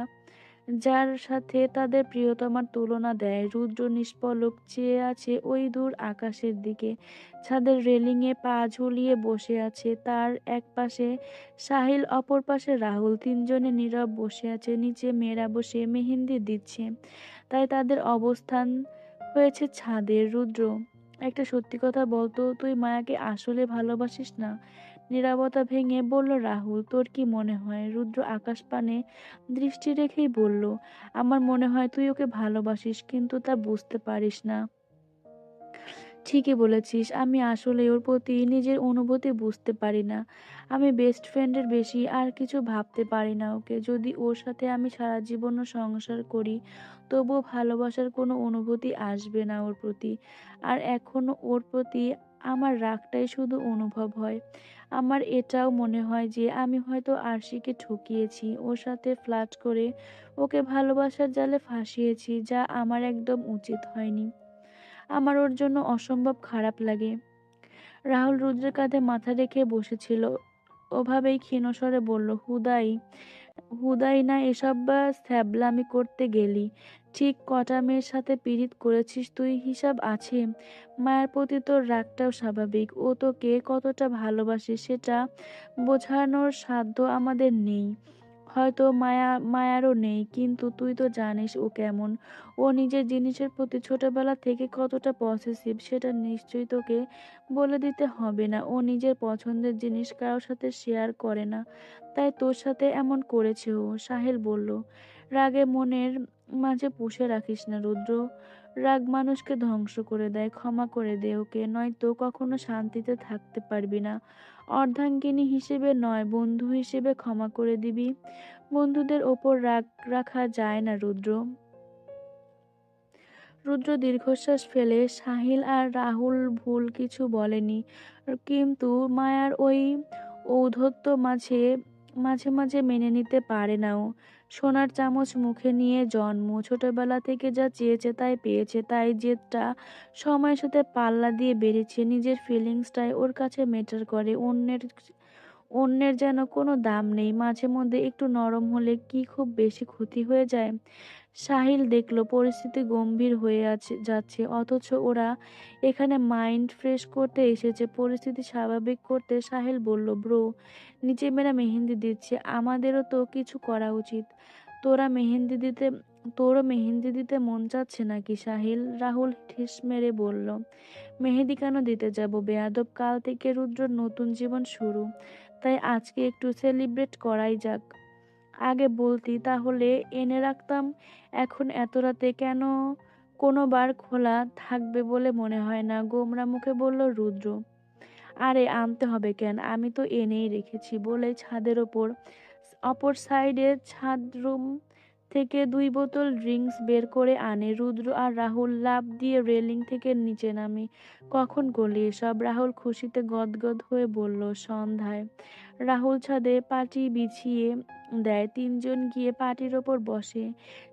যার সাথে তাদের প্রিয়তমার তুলনা দেয়। রুদ্র নিষ্পলক চেয়ে আছে ওই দূর আকাশের দিকে। ছাদের রেলিংয়ে পা ঝুলিয়ে বসে আছে। তার এক পাশে সাহিল, অপর পাশে রাহুল। তিনজনে নীরব বসে আছে। নিচে মেয়েরা বসে মেহেন্দি দিচ্ছে, তাই তাদের অবস্থান হয়েছে ছাদের। রুদ্র, একটা সত্যি কথা বলতো, তুই মায়াকে আসলে ভালোবাসিস না? নীরবতা ভেঙে বলল রাহুল। তোর কি মনে হয়? রুদ্র আকাশ পানে দৃষ্টি রেখেই বলল, আমার মনে হয় তুই ওকে ভালোবাসিস, কিন্তু তা বুঝতে পারিস না। ঠিকই বলেছিস, আমি আসলে ওর প্রতি নিজের অনুভূতি বুঝতে পারি না। আমি বেস্ট ফ্রেন্ডের বেশি আর কিছু ভাবতে পারি না ওকে। যদি ওর সাথে আমি সারা জীবনও সংসার করি, তবুও ভালোবাসার কোনো অনুভূতি আসবে না ওর প্রতি। আর এখনো ওর প্রতি আমার রাগটাই শুধু অনুভব হয়। আমার এটাও মনে হয় যে আমি হয়তো আরশিকে ঠকিয়েছি, ওর সাথে ফ্লার্ট করে ওকে ভালোবাসার জালে ফাঁসিয়েছি, যা আমার একদম উচিত হয়নি। আমার ওর জন্য অসম্ভব খারাপ লাগে। রাহুল রুদ্রের কাঁধে মাথা রেখে বসেছিল। ওভাবেই ক্ষীণ স্বরে বলল, হুদাই হুদাই না এসব ছ্যাবলামি করতে গেলি। ঠিক কটা মেয়ের সাথে পীড়িত করেছিস তুই, হিসাব আছে? মায়ের প্রতি তোর রাগটাও স্বাভাবিক। ও তোকে কতটা ভালোবাসে সেটা বোঝানোর সাধ্য আমাদের নেই। হয়তো মায়ারও নেই, কিন্তু তুই তো জানিস ও কেমন। ও নিজের জিনিসের প্রতি ছোটবেলা থেকে কতটা পসেসিভ, সেটা নিশ্চয়ই তোকে বলে দিতে হবে না। ও নিজের পছন্দের জিনিস কারোর সাথে শেয়ার করে না, তাই তোর সাথে এমন করেছে ও। সাহেল বলল, রাগে মনের মাঝে পুষে রাখিস না রুদ্র। রাগ মানুষকে ধ্বংস করে দেয়। ক্ষমা করে দে ওকে, নয়তো কখনো শান্তিতে থাকতে পারবি না। অর্ধাঙ্গিনী হিসেবে নয়, বন্ধু হিসেবে ক্ষমা করে দিবি। বন্ধুদের ওপর রাগ রাখা যায় না রুদ্র। রুদ্র দীর্ঘশ্বাস ফেলে, সাহিল আর রাহুল ভুল কিছু বলেনি, কিন্তু মায়ার ওই ঔদ্ধত্য মাঝে মাঝে মাঝে মেনে নিতে পারে না ও। সোনার চামচ মুখে নিয়ে জন্ম, ছোটবেলা থেকে যা চেয়েছে তাই পেয়েছে, তাই জেদটা সময়ের সাথে পাল্লা দিয়ে বেড়েছে। নিজের ফিলিংসটাই ওর কাছে ম্যাটার করে, অন্যের অন্যের যেন কোনো দাম নেই। মাঝে মধ্যে একটু নরম হলে কি খুব বেশি ক্ষতি হয়ে যায়? সাহিল দেখলো পরিস্থিতি গম্ভীর হয়ে যাচ্ছে, অথচ ওরা এখানে মাইন্ড ফ্রেশ করতে এসেছে, পরিস্থিতি স্বাভাবিক করতে। সাহিল বলল, ব্রো, নিচে মেয়েরা মেহেন্দি দিচ্ছে, আমাদেরও তো কিছু করা উচিত। তোরা মেহেন্দি দিতে তোরও মেহেন্দি দিতে মন চাচ্ছে নাকি সাহিল? রাহুল ঠেস মেরে বলল, মেহেদি কেন দিতে যাব বেয়াদব? কাল থেকে রুদ্রর নতুন জীবন শুরু, তাই আজকে একটু সেলিব্রেট করাই যাক। আগে বলতি তাহলে এনে রাখতাম। এখন এত রাতে কেন? কোনো বার খোলা থাকবে বলে মনে হয় না, গোমরা মুখে বলল রুদ্র। আরে আনতে হবে কেন, আমি তো এনেই রেখেছি। বলে ছাদের ওপর অপর সাইডে ছাদ রুম থেকে 2 বোতল ড্রিঙ্কস বের করে আনে। রুদ্র আর রাহুল লাফ দিয়ে রেলিং থেকে নিচে নামে। কখন করলি এসব? রাহুল খুশিতে গদগদ হয়ে বলল, সন্ধ্যায়। রাহুল ছাদে পাটি বিছিয়ে দেয়, তিনজন গিয়ে পাটির ওপর বসে।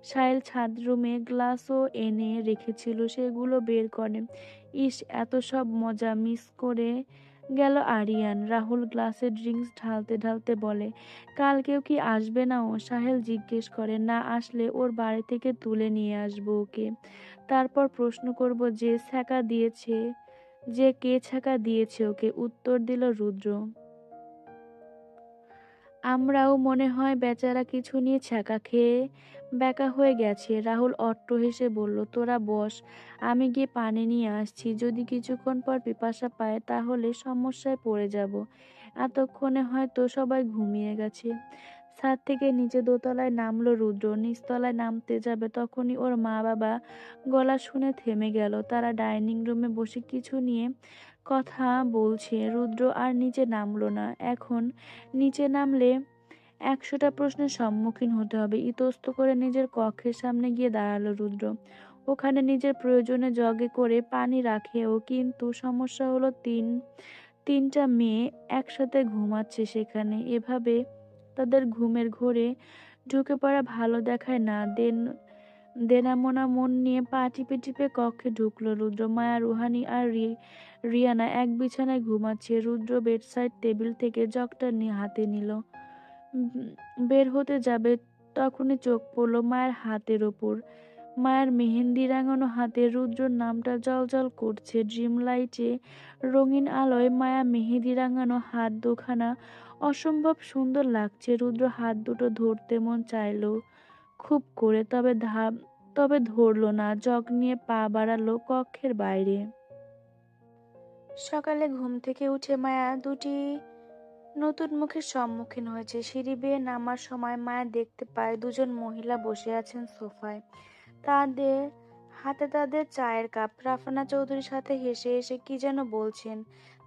সাহেল ছাদ রুমে গ্লাসও এনে রেখেছিল, সেগুলো বের করে। ইস, এত সব মজা মিস করে গেল আরিয়ান। রাহুল গ্লাসে ড্রিঙ্কস ঢালতে ঢালতে বলে, কাল কেউ কি আসবে না ও? সাহেল জিজ্ঞেস করে, না আসলে ওর বাড়ি থেকে তুলে নিয়ে আসবো ওকে, তারপর প্রশ্ন করব যে কে ছ্যাঁকা দিয়েছে ওকে। উত্তর দিল রুদ্র, আমরাও মনে হয় বেচারা কিছু নিয়ে ছ্যাঁকা খেয়ে ব্যাকা হয়ে গেছে। রাহুল অট্ট হেসে বলল, তোরা বস, আমি গিয়ে পানি নিয়ে আসছি। যদি কিছুক্ষণ পর পিপাসা পায় তাহলে সমস্যায় পড়ে যাব। এতক্ষণে হয়তো সবাই ঘুমিয়ে গেছে। ছাদ থেকে নিচে দোতলায় নামলো রুদ্র। নিচতলায় নামতে যাবে তখনই ওর মা বাবা গলা শুনে থেমে গেল। তারা ডাইনিং রুমে বসে কিছু নিয়ে কথা বলছে। রুদ্র আর নিচে নামলো না। এখন নিচে নামলে 100টা প্রশ্নের সম্মুখীন হতে হবে। ইতস্ত করে নিজের কক্ষের সামনে গিয়ে দাঁড়ালো রুদ্র। ওখানে নিজের প্রয়োজনে জগে করে পানি রাখেও, কিন্তু সমস্যা হলো তিনটা মেয়ে একসাথে ঘুমাচ্ছে সেখানে। এভাবে তাদের ঘুমের ঘোরে ঢুকে পড়া ভালো দেখায় না। দেনামোনা মন নিয়ে পা টিপে টিপে কক্ষে ঢুকলো রুদ্র। মায়া, রুহানি আর রিয়ানা এক বিছানায় ঘুমাচ্ছে। রুদ্র বেডসাইড টেবিল থেকে জগটা নিয়ে হাতে নিল। উম, বের হতে যাবে তখনই চোখ পড়ল মায়ের হাতের ওপর। মায়ের মেহেন্দি রাঙানো হাতে রুদ্রর নামটা জলজল করছে ড্রিম লাইটে। রঙিন আলোয় মায়া মেহেদি রাঙানো হাত দুখানা অসম্ভব সুন্দর লাগছে। রুদ্র হাত দুটো ধরতে মন চাইলো খুব করে, তবে ধরলো না। জগ নিয়ে পা বাড়ালো কক্ষের বাইরে। সকালে ঘুম থেকে উঠে মায়া দুটি নতুন মুখের সম্মুখীন হয়েছে। সিঁড়ি বেয়ে নামার সময় মায়া দেখতে পায় দুজন মহিলা বসে আছেন সোফায়, তাদের হাতে তাদের চায়ের কাপ। রাফানা চৌধুরীর সাথে হেসে হেসে কি যেন বলছেন।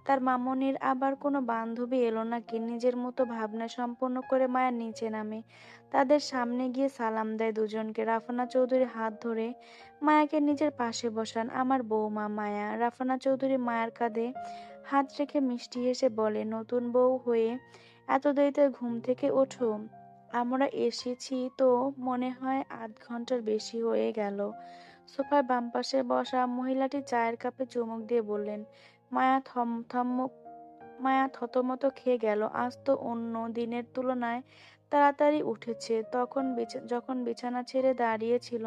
তার মামনির আবার কোনো বান্ধবী এলো নাকি? নিজের মতো ভাবনা সম্পন্ন করে মায়া নিচে নামে, তাদের সামনে গিয়ে সালাম দেয় দুজনকে। রাফানা চৌধুরী হাত ধরে মায়াকে নিজের পাশে বসান। আমার বৌমা মায়া। রাফানা চৌধুরী মায়ার কাঁধে হাত রেখে মিষ্টি হেসে বলে, নতুন বউ হয়ে এত দেরিতে ঘুম থেকে ওঠো? আমরা এসেছি তো মনে হয় আধ ঘন্টার বেশি হয়ে গেল। সোফার বাম পাশে বসা মহিলাটি চায়ের কাপে চুমুক দিয়ে বললেন। মায়া মায়া থতমত খেয়ে গেল। আজ তো অন্য দিনের তুলনায় তাড়াতাড়ি উঠেছে। যখন বিছানা ছেড়ে দাঁড়িয়েছিল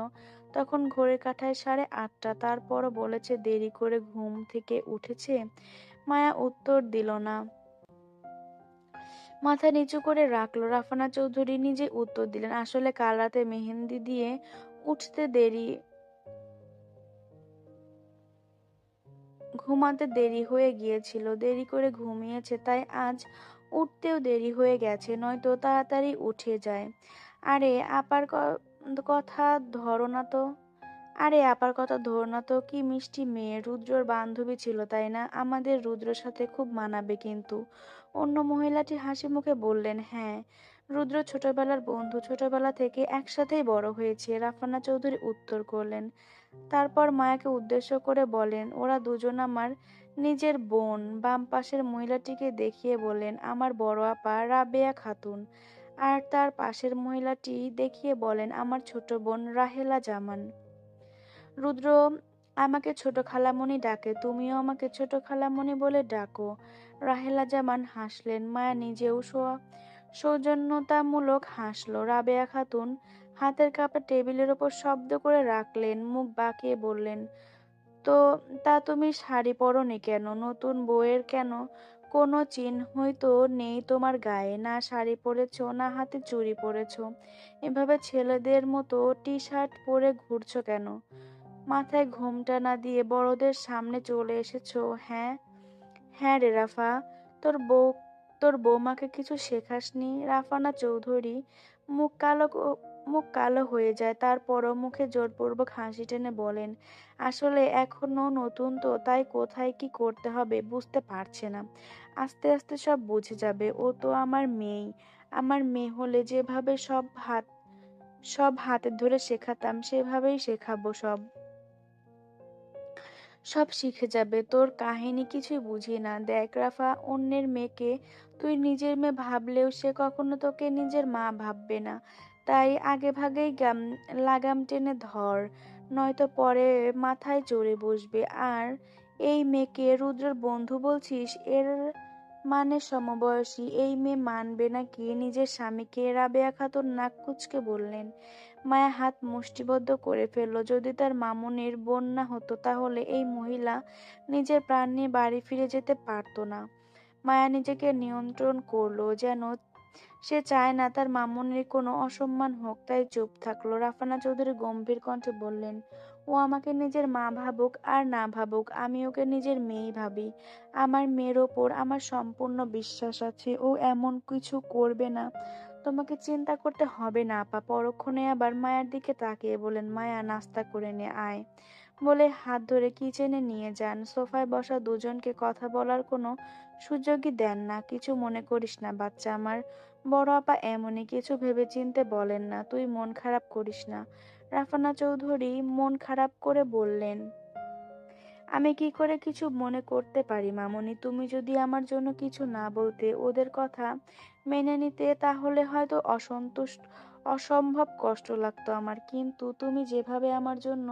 তখন ঘড়ির কাঁটায় 8:30। তারপরও বলেছে দেরি করে ঘুম থেকে উঠেছে। মায়া উত্তর দিল না, মাথা নিচু করে রাখলো। রাফানা চৌধুরী নিজে উত্তর দিলেন, আসলে কাল রাতে মেহেন্দি দিয়ে উঠতে দেরি ঘুমাতে দেরি হয়ে গিয়েছিল, দেরি করে ঘুমিয়েছে, তাই আজ উঠতেও দেরি হয়ে গেছে, নয়তো তাড়াতাড়ি উঠে যায়। আরে আপার কথা ধরো না তো আরে আপার কথা ধরো না তো, কি মিষ্টি মেয়ে, রুদ্রর বান্ধবী ছিল তাই না? আমাদের রুদ্রর সাথে খুব মানাবে কিন্তু। অন্য মহিলাটি হাসি মুখে বললেন, হ্যাঁ, রুদ্র ছোটবেলার বন্ধু, ছোটবেলা থেকে একসাথেই বড় হয়েছে। রাফানা চৌধুরী উত্তর করলেন। তারপর মায়াকে উদ্দেশ্য করে বলেন, ওরা দুজন আমার নিজের বোন। বাম পাশের মহিলাটিকে দেখিয়ে বলেন, আমার বড় আপা রাবেয়া খাতুন। আর তার পাশের মহিলাটি দেখিয়ে বলেন, আমার ছোট বোন রাহেলা জামান। রুদ্র আমাকে ছোট খালামণি ডাকে, তুমিও আমাকে ছোট খালামণি বলে ডাকো। রাহেলা জামান হাসলেন। মায়া নিজেও সৌজন্যতামূলক হাসল। রাবেয়া খাতুন হাতের কাপটা টেবিলের ওপর শব্দ করে রাখলেন, মুখ বাঁকিয়ে বললেন, তো তা তুমি শাড়ি পরোনি কেন? নতুন বউয়ের কেন কোনো চিহ্নই তো নেই তোমার গায়ে, না শাড়ি পরেছো না হাতে চুড়ি পরেছো, এভাবে ছেলেদের মতো টি শার্ট পরে ঘুরছো কেন? মাথায় ঘোমটা না দিয়ে বড়দের সামনে চলে এসেছো? হ্যাঁ হ্যাঁ রে রাফা, তোর বউ তোর বৌমাকে কিছু শেখাসনি? রাফানা চৌধুরী মুখ কালো মুখ কালো হয়ে যায়, তারপরও মুখে জোরপূর্বক হাসি টেনে বলেন, আসলে এখনো নতুন তো, তাই কোথায় কি করতে হবে বুঝতে পারছে না। আস্তে আস্তে সব বুঝে যাবে। ও তো আমার মেয়েই। আমার মেয়ে হলে যেভাবে সব হাতে ধরে শেখাতাম সেভাবেই শেখাবো। সব সব শিখে যাবে। তোর কাহিনী কিছুই বুঝি না। দেখ রাফা, অন্যের মেয়েকে তুই নিজের মেয়ে ভাবলেও সে কখনো তোকে নিজের মা ভাববে না। তাই আগে ভাগেই লাগাম টেনে ধর, নয়তো পরে মাথায় চড়ে বসবে। আর এই মেয়েকে রুদ্রের বন্ধু বলছিস, এর মানে সমবয়সী। এই মেয়ে মানবে নাকি নিজের স্বামীকে? রাবেয়া খাতুন নাক কুঁচকে বললেন। মায়া হাত মুষ্টিবদ্ধ করে ফেলল। যদি তার মামুনির বোন না হতো তাহলে এই মহিলা নিজের প্রাণ নিয়ে বাড়ি ফিরে যেতে পারতো না। মায়া নিজেকে নিয়ন্ত্রণ করলো, যেন সে চায় না তার মামুনির কোনো অসম্মান হোক, তাই চুপ থাকলো। রাফানা চৌধুরী গম্ভীর কণ্ঠে বললেন, ও আমাকে নিজের মা ভাবুক আর না ভাবুক, আমি ওকে নিজের মেয়েই ভাবি। আমার মেয়ের ওপর আমার সম্পূর্ণ বিশ্বাস আছে। ও এমন কিছু করবে না। তোমাকে চিন্তা করতে হবে না আপা। পরক্ষণে আবার মায়ের দিকে তাকিয়ে বলেন, মায়া, নাস্তা করে নে আয়, বলে হাত ধরে কিচেনে নিয়ে যান। সোফায় বসা দুজনকে কথা বলার কোনো সুযোগই দেন না। কিছু মনে করিস না বাচ্চা আমার, বড় আপা এমনই, কিছু ভেবেচিন্তে বলেন না, তুই মন খারাপ করিস না। রাফানা চৌধুরী মন খারাপ করে বললেন, আমি কি করে কিছু মনে করতে পারি মামুনি? তুমি যদি আমার জন্য কিছু না বলতে, ওদের কথা মেনে নিতে, তাহলে হয়তো অসম্ভব কষ্ট লাগতো আমার। কিন্তু তুমি যেভাবে আমার জন্য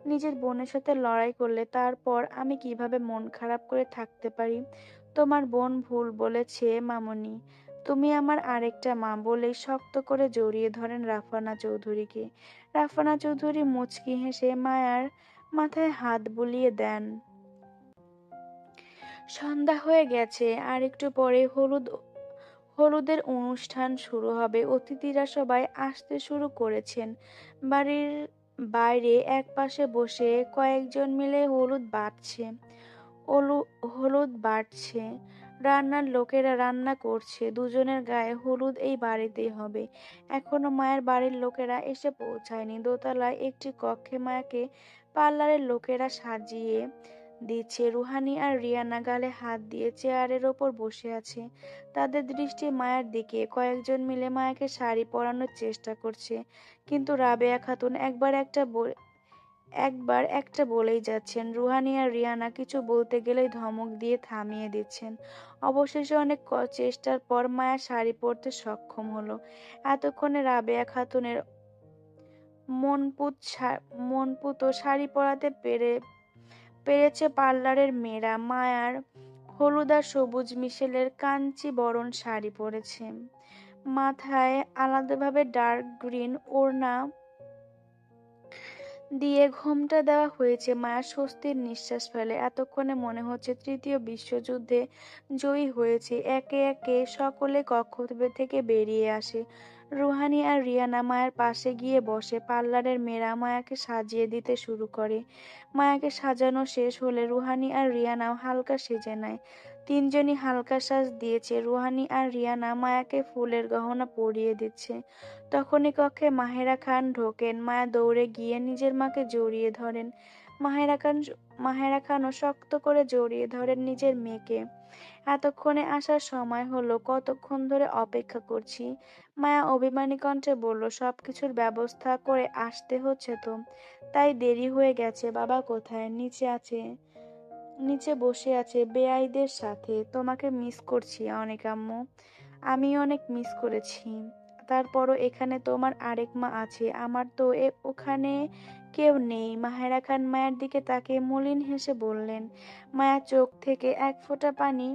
নিজের বোনের সাথে লড়াই করলে, তারপর আমি কিভাবে মন খারাপ করে থাকতে পারি? তোমার বোন ভুল বলেছে মামুনি, তুমি আমার আরেকটা মা, বলেই শক্ত করে জড়িয়ে ধরেন রাফানা চৌধুরীকে। রাফানা চৌধুরী মুচকি হেসে মায়ার মাথায় হাত বুলিয়ে দেন। সন্ধ্যা হয়ে গেছে, আর একটু পরে হলুদের অনুষ্ঠান শুরু হবে। অতিথিরা সবাই আসতে শুরু করেছেন। বাড়ির বাইরে এক পাশে বসে কয়েকজন মিলে হলুদ বাটছে। রান্নার লোকেরা রান্না করছে। দুজনের গায়ে হলুদ এই বাড়িতেই হবে। এখনো মায়ের বাড়ির লোকেরা এসে পৌঁছায়নি। দোতলায় একটি কক্ষে মায়াকে পার্লারের লোকেরা সাজিয়ে দিচ্ছে। রুহানি আর রিয়ানা গালে হাত দিয়ে চেয়ারের ওপর বসে আছে, তাদের দৃষ্টি মায়ের দিকে। কয়েকজন মিলে মায়াকে শাড়ি পরানোর চেষ্টা করছে, কিন্তু রাবেয়া খাতুন একবার একটা বলেই যাচ্ছেন। রুহানি আর রিয়ানা কিছু বলতে গেলেই ধমক দিয়ে থামিয়ে দিচ্ছেন। অবশেষে অনেক চেষ্টার পর মায়া শাড়ি পরতে সক্ষম হলো। এতক্ষণে রাবেয়া খাতুনের মনপুত শাড়ি পরাতে পেরেছে পার্লারের মেয়েরা। মায়ার হলুদ আর সবুজ মিশেলের কাঞ্চি বরণ শাড়ি পরেছে, মাথায় আলাদাভাবে ডার্ক গ্রিন ওড়না দিয়ে ঘোমটা দেওয়া হয়েছে। মায়া স্বস্তির নিঃশ্বাস ফেলে। এতক্ষণে মনে হচ্ছে তৃতীয় বিশ্বযুদ্ধে জয়ী হয়েছে। একে একে সকলে কক্ষ থেকে বেরিয়ে আসে। রুহানি আর রিয়ানা মায়ের পাশে গিয়ে বসে। পার্লারের মেয়েরা মায়াকে সাজিয়ে দিতে শুরু করে। মায়াকে সাজানো শেষ হলে রুহানি আর রিয়ানাও হালকা সেজে নেয়। তিনজনই হালকা সাজ দিয়েছে। রুহানি আর রিয়ানা মায়াকে ফুলের গহনা পরিয়ে দিচ্ছে। তখনই কক্ষে মাহেরা খান ঢোকেন। মায়া দৌড়ে গিয়ে নিজের মাকে জড়িয়ে ধরেন। মাহেরা খান মাহেরা খানও শক্ত করে জড়িয়ে ধরেন নিজের মেয়েকে। এতক্ষণে আসার সময় হলো, কতক্ষণ ধরে অপেক্ষা করছি। মায়া অভিমানী কণ্ঠে বলল, সবকিছুর ব্যবস্থা করে আসতে হচ্ছে তো, তাই দেরি হয়ে গেছে। বাবা কোথায়? নিচে বসে আছে বেয়াইদের সাথে। তোমাকে মিস করছি অনেক আম্মু। আমি অনেক মিস করেছি। তারপরও এখানে তোমার আরেক মা আছে, আমার তো ওখানে কেউ নেই। মাহেরা খান মায়ের দিকে তাকিয়ে মলিন হেসে বললেন। মায়া চোখ থেকে এক ফোঁটা পানি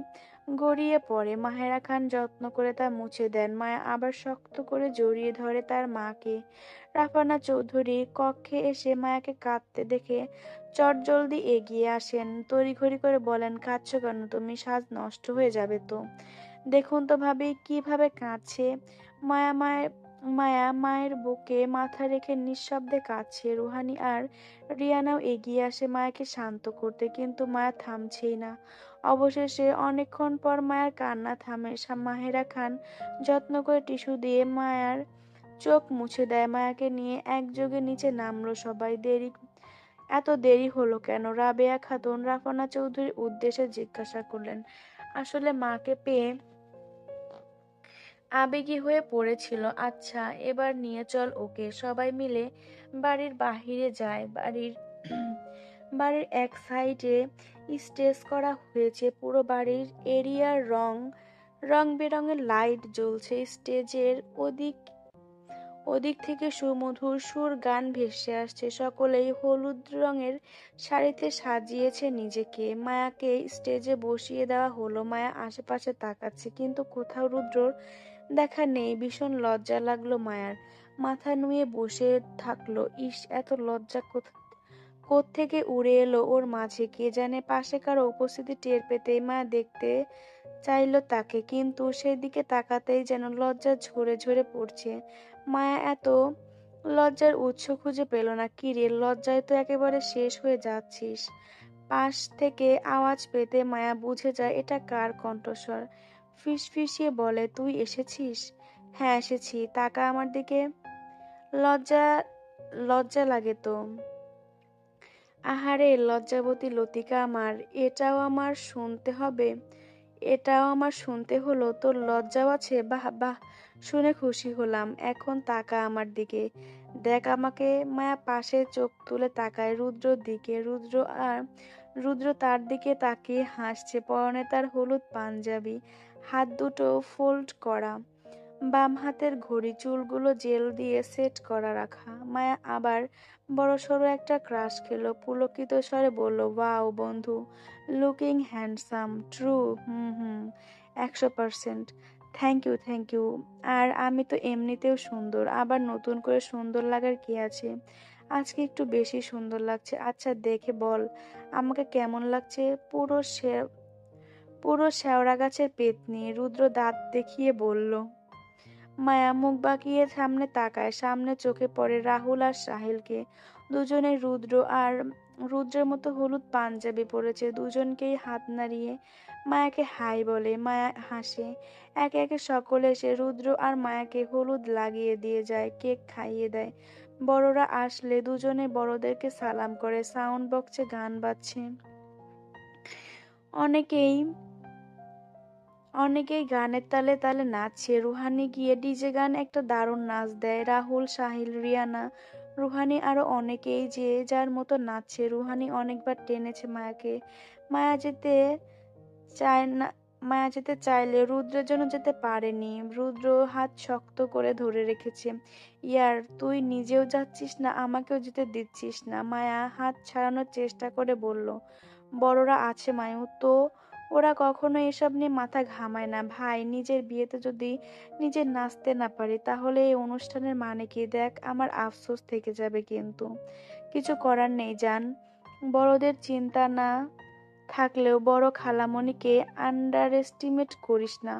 গড়িয়ে পড়ে। মাহেরা খান যত্ন করে তা মুছে দেন। মায়া আবার শক্ত করে জড়িয়ে ধরে তার মাকে। রাফানা চৌধুরী কক্ষে এসে মায়াকে কাঁদতে দেখে চটজলদি এগিয়ে আসেন। তড়িঘড়ি করে বলেন, কাঁদছো কেন তুমি? সাজ নষ্ট হয়ে যাবে তো। দেখুন তো ভাবি কিভাবে কাঁদছে। মায়া মায়ের মায়া মায়ের বুকে মাথা রেখে নিঃশব্দে কাঁদছে। রুহানি আর রিয়ানাও এগিয়ে আসে মায়াকে শান্ত করতে, কিন্তু মায়া থামছেই না। অবশেষে অনেকক্ষণ পর মায়ের কান্না থামে। মাহেরা খান যত্ন করে টিস্যু দিয়ে মায়ার চোখ মুছে দেয়। মায়াকে নিয়ে একযোগে নিচে নামলো সবাই। এত দেরি হলো কেন? রাবেয়া খাতুন রাফানা চৌধুরীর উদ্দেশ্যে জিজ্ঞাসা করলেন। আসলে মাকে পেয়ে আবেগী হয়ে পড়েছিল। আচ্ছা, এবার নিয়ে চল ওকে। সবাই মিলে বাড়ির বাহিরে যায়। বাড়ির এক সাইডে স্টেজ করা হয়েছে। পুরো বাড়ির এরিয়ার রং বেরঙের লাইট জ্বলছে। স্টেজের ওদিক ওদিক থেকে সুমধুর সুর গান ভেসে আসছে। সকলেই হলুদ রঙের শাড়িতে সাজিয়েছে নিজেকে। মায়াকে স্টেজে বসিয়ে দেওয়া হলো। মায়া আশেপাশে তাকাচ্ছে, কিন্তু কোথাও রুদ্রর দেখা নেই। ভীষণ লজ্জা লাগলো মায়ার। মাথা নুয়ে বসে থাকলো। ইস, এত লজ্জা কোত্থেকে উড়ে এলো ওর মাঝে কে জানে। পাশে কারো উপস্থিতি টের পেতেই মায়া দেখতে চাইল তাকে, কিন্তু সেদিকে তাকাতেই যেন লজ্জা ঝরে ঝরে পড়ছে। মায়া এত লজ্জার উৎস খুঁজে পেল না। কি রে, লজ্জায় তো একেবারে শেষ হয়ে যাচ্ছিস। পাশ থেকে আওয়াজ পেতে মায়া বুঝে যায় এটা কার কণ্ঠস্বর। ফিসফিসিয়ে বলে, তুই এসেছিস? হ্যাঁ এসেছি। তাকা আমার দিকে। লজ্জা লজ্জা লাগে তো। আহারে লজ্জাবতী লতিকা আমার, এটাও আমার শুনতে হলো। তোর লজ্জাও আছে? বাহ বাহ, শুনে খুশি হলাম। এখন তাকা আমার দিকে, দেখ আমাকে। মায়া পাশে চোখ তুলে তাকায় রুদ্রর দিকে। রুদ্র তার দিকে তাকিয়ে হাসছে। পরনে তার হলুদ পাঞ্জাবি, হাত দুটো ফোল্ড করা, বাম হাতের ঘড়ি, চুলগুলো জেল দিয়ে সেট করা রাখা। মায়া আবার বড়সড় একটা ক্রাশ খেলো। পুলকিত স্বরে বলল, ওয়াও বন্ধু, looking handsome. True. Hmm hmm, 100%। Thank you. আর আমি তো এমনিতেও সুন্দর, আবার নতুন করে সুন্দর লাগার কি আছে? আজকে একটু বেশি সুন্দর লাগছে। আচ্ছা দেখে বল আমাকে কেমন লাগছে? পুরো শেওড়া গাছের পেতনি, রুদ্র দাঁত দেখিয়ে বলল। মায়া মুখ বাঁকিয়ে সামনে তাকায়। সামনে চোখে পড়ে রাহুল আর সাহিলকে। দুজনে রুদ্রের মতো হলুদ পাঞ্জাবি পরেছে। দুজনকেই হাত নাড়িয়ে মায়াকে হাই বলে। মায়া হাসে। একে একে সকলে এসে রুদ্র আর মায়াকে হলুদ লাগিয়ে দিয়ে যায়, কেক খাইয়ে দেয়। বড়রা আসলে দুজনে বড়দেরকে সালাম করে। সাউন্ড বক্সে গান বাজছে। অনেকেই অনেকেই গানের তালে তালে নাচছে। রুহানি গিয়ে ডিজে গান একটা দারুণ নাচ দেয়। রাহুল, সাহিল, রিয়ানা, রুহানি আরো অনেকেই যে যার মতো নাচছে। রুহানি অনেকবার টেনেছে মায়াকে। মায়া যেতে চায় না মায়া যেতে চাইলে রুদ্রের জন্য যেতে পারেনি। রুদ্র হাত শক্ত করে ধরে রেখেছে। ইয়ার, তুই নিজেও যাচ্ছিস না, আমাকেও যেতে দিচ্ছিস না। মায়া হাত ছাড়ানোর চেষ্টা করে বলল, বড়রা আছে মায়ু, তো ওরা কখনো এসব নিয়ে মাথা ঘামায় না। ভাই, নিজের বিয়েতে যদি নিজে নাচতে না পারি তাহলে এই অনুষ্ঠানের মানে কি? দেখ, আমার আফসোস থেকে যাবে কিন্তু। কিছু করার নেই জান। বড়দের চিন্তা না থাকলেও বড় খালামণিকে আন্ডার এস্টিমেট করিস না।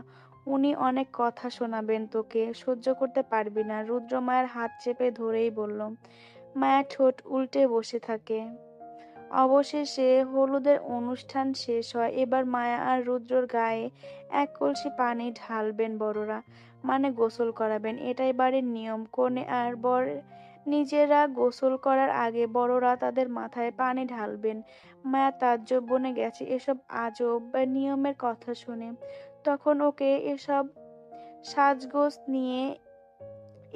উনি অনেক কথা শোনাবেন তোকে, সহ্য করতে পারবি না। রুদ্র মায়ের হাত চেপে ধরেই বলল। মায়া ঠোঁট উল্টে বসে থাকে। অবশেষে হলুদের অনুষ্ঠান শেষ হয়। এবার মায়া আর রুদ্রর গায়ে এক কলসি পানি ঢালবেন বড়রা, মানে গোসল করাবেন। এটাই বাড়ির নিয়ম। কনে আর বর নিজেরা গোসল করার আগে বড়রা তাদের মাথায় পানি ঢালবেন। মায়া তাজ্জব বনে গেছে এসব আজব বা নিয়মের কথা শুনে। তখন ওকে এসব সাজগোজ নিয়ে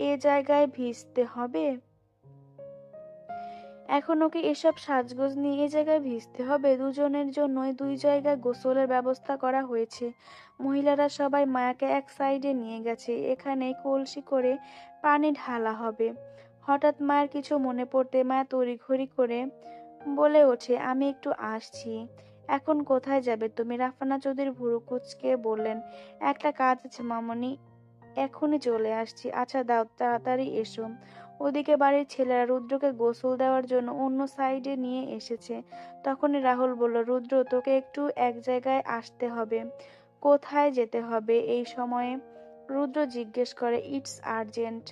এ জায়গায় ভিজতে হবে? এখন ওকে এসব সাজগোজ নিয়ে এ জায়গায় ভিজতে হবে? দুজনের জন্যই দুই জায়গায় গোসলের ব্যবস্থা করা হয়েছে। মহিলারা সবাই মায়াকে এক সাইডে নিয়ে গেছে। এখানে কলসি করে পানি ঢালা হবে। হঠাৎ মায়ের কিছু মনে পড়তে মায়া তড়িঘড়ি করে বলে ওঠে, আমি একটু আসছি। এখন কোথায় যাবে তুমি? রাফানা চৌধুরী ভুরু কুঁচকে বললেন, একটা কাজ আছে মামনি, এখনই চলে আসছি। আচ্ছা দাও, তাড়াতাড়ি এসো। ওদিকে বাড়ির ছেলেরা রুদ্রকে গোসল দেওয়ার জন্য অন্য সাইডে নিয়ে এসেছে। তখনই রাহুল বলল, রুদ্র, তোকে একটু এক জায়গায় আসতে হবে। কোথায় যেতে হবে এই সময়ে? রুদ্র জিজ্ঞেস করে। ইটস আর্জেন্ট,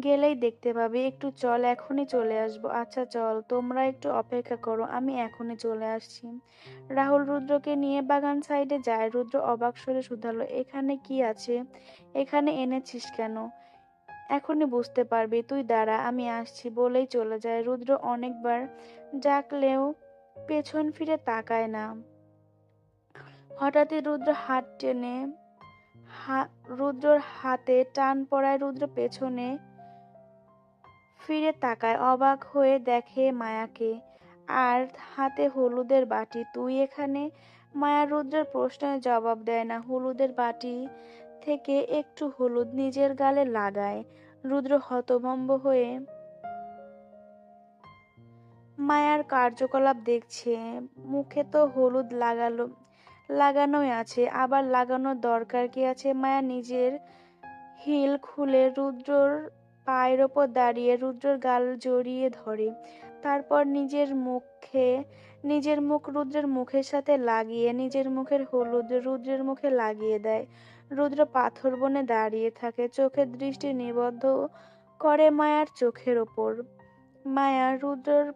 গেলেই দেখতে পাবি। একটু চল, এখনই চলে আসবো। আচ্ছা চল, তোমরা একটু অপেক্ষা করো, আমি এখনই চলে আসছি। রাহুল রুদ্রকে নিয়ে বাগান সাইডে যায়। রুদ্র অবাক স্বরে শুধালো, এখানে কি আছে? এখানে এনেছিস কেন? এখনই বুঝতে পারবি, তুই দাঁড়া, আমি আসছি বলেই চলে যায়। রুদ্র অনেকবার ডাকলেও পেছন ফিরে তাকায় না। হঠাৎই রুদ্রর হাতে টান পড়ায় রুদ্র পেছনে ফিরে তাকায়। অবাক হয়ে দেখে মায়াকে, আর হাতে হলুদের বাটি। তুই এখানে? মায়া রুদ্রের প্রশ্নের জবাব দেয় না। হলুদের বাটি থেকে একটু হলুদ নিজের গালে লাগায়। রুদ্র হতভম্ব হয়ে মায়ার কার্যকলাপ দেখছে। মুখে তো হলুদ লাগানোই আছে, আবার লাগানোর দরকার কি আছে? মায়া নিজের হিল খুলে রুদ্রর পায়ের ওপর দাঁড়িয়ে রুদ্রর গাল জড়িয়ে ধরে। তারপর নিজের মুখ রুদ্রের মুখের সাথে লাগিয়ে নিজের মুখের হলুদ রুদ্রের মুখে লাগিয়ে দেয়। রুদ্র পাথর বনে দাঁড়িয়ে থাকে, চোখের দৃষ্টি নিবদ্ধ করে মায়ার চোখের ওপর। মায়া রুদ্রর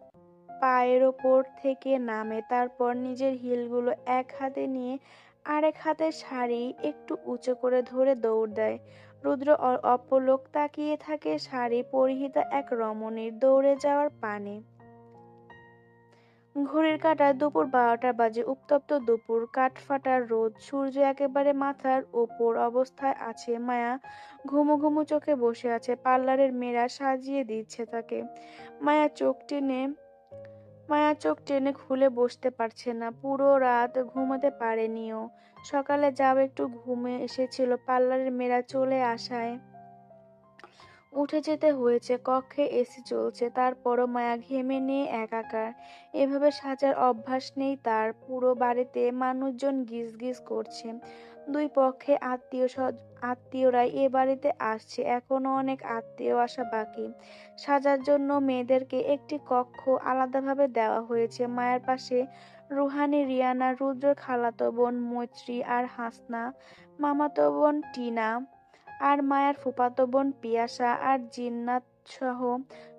পায়ের ওপর থেকে নামে, তারপর নিজের হিলগুলো এক হাতে নিয়ে আরেক হাতে শাড়ি একটু উঁচু করে ধরে দৌড় দেয়। রুদ্র অপলক তাকিয়ে থাকে শাড়ি পরিহিতা এক রমণীর দৌড়ে যাওয়ার পানে। ঘড়ির কাঁটায় দুপুর 12টা বাজে। উত্তপ্ত দুপুর, কাঠফাটা রোদ, সূর্য একেবারে মাথার ওপর অবস্থায় আছে। মায়া ঘুমু ঘুমু চোখে বসে আছে। পার্লারের মেয়েরা সাজিয়ে দিচ্ছে তাকে। মায়া চোখ টেনে খুলে বসতে পারছে না। পুরো রাত ঘুমাতে পারেনিও। সকালে যাও একটু ঘুমে এসেছিল, পার্লারের মেয়েরা চলে আসায় উঠে যেতে হয়েছে। কক্ষে এসি চলছে, তারপরও মায়া ঘেমে নিয়ে একাকার। এভাবে সাজার অভ্যাস নেই তার। পুরো বাড়িতে মানুষজন গিজ গিজ করছে। দুই পক্ষে আত্মীয়রাই এ বাড়িতে আসছে। এখনো অনেক আত্মীয় আসা বাকি। সাজার জন্য মেয়েদেরকে একটি কক্ষ আলাদাভাবে দেওয়া হয়েছে। মায়ের পাশে রুহানি, রিয়ানা, রুদ্র খালাতো বোন মৈত্রী আর হাসনা, মামাতো বোন টিনা, আর মায়ার ফুফাতো বোন পিয়াসা আর জিন্নাত সহ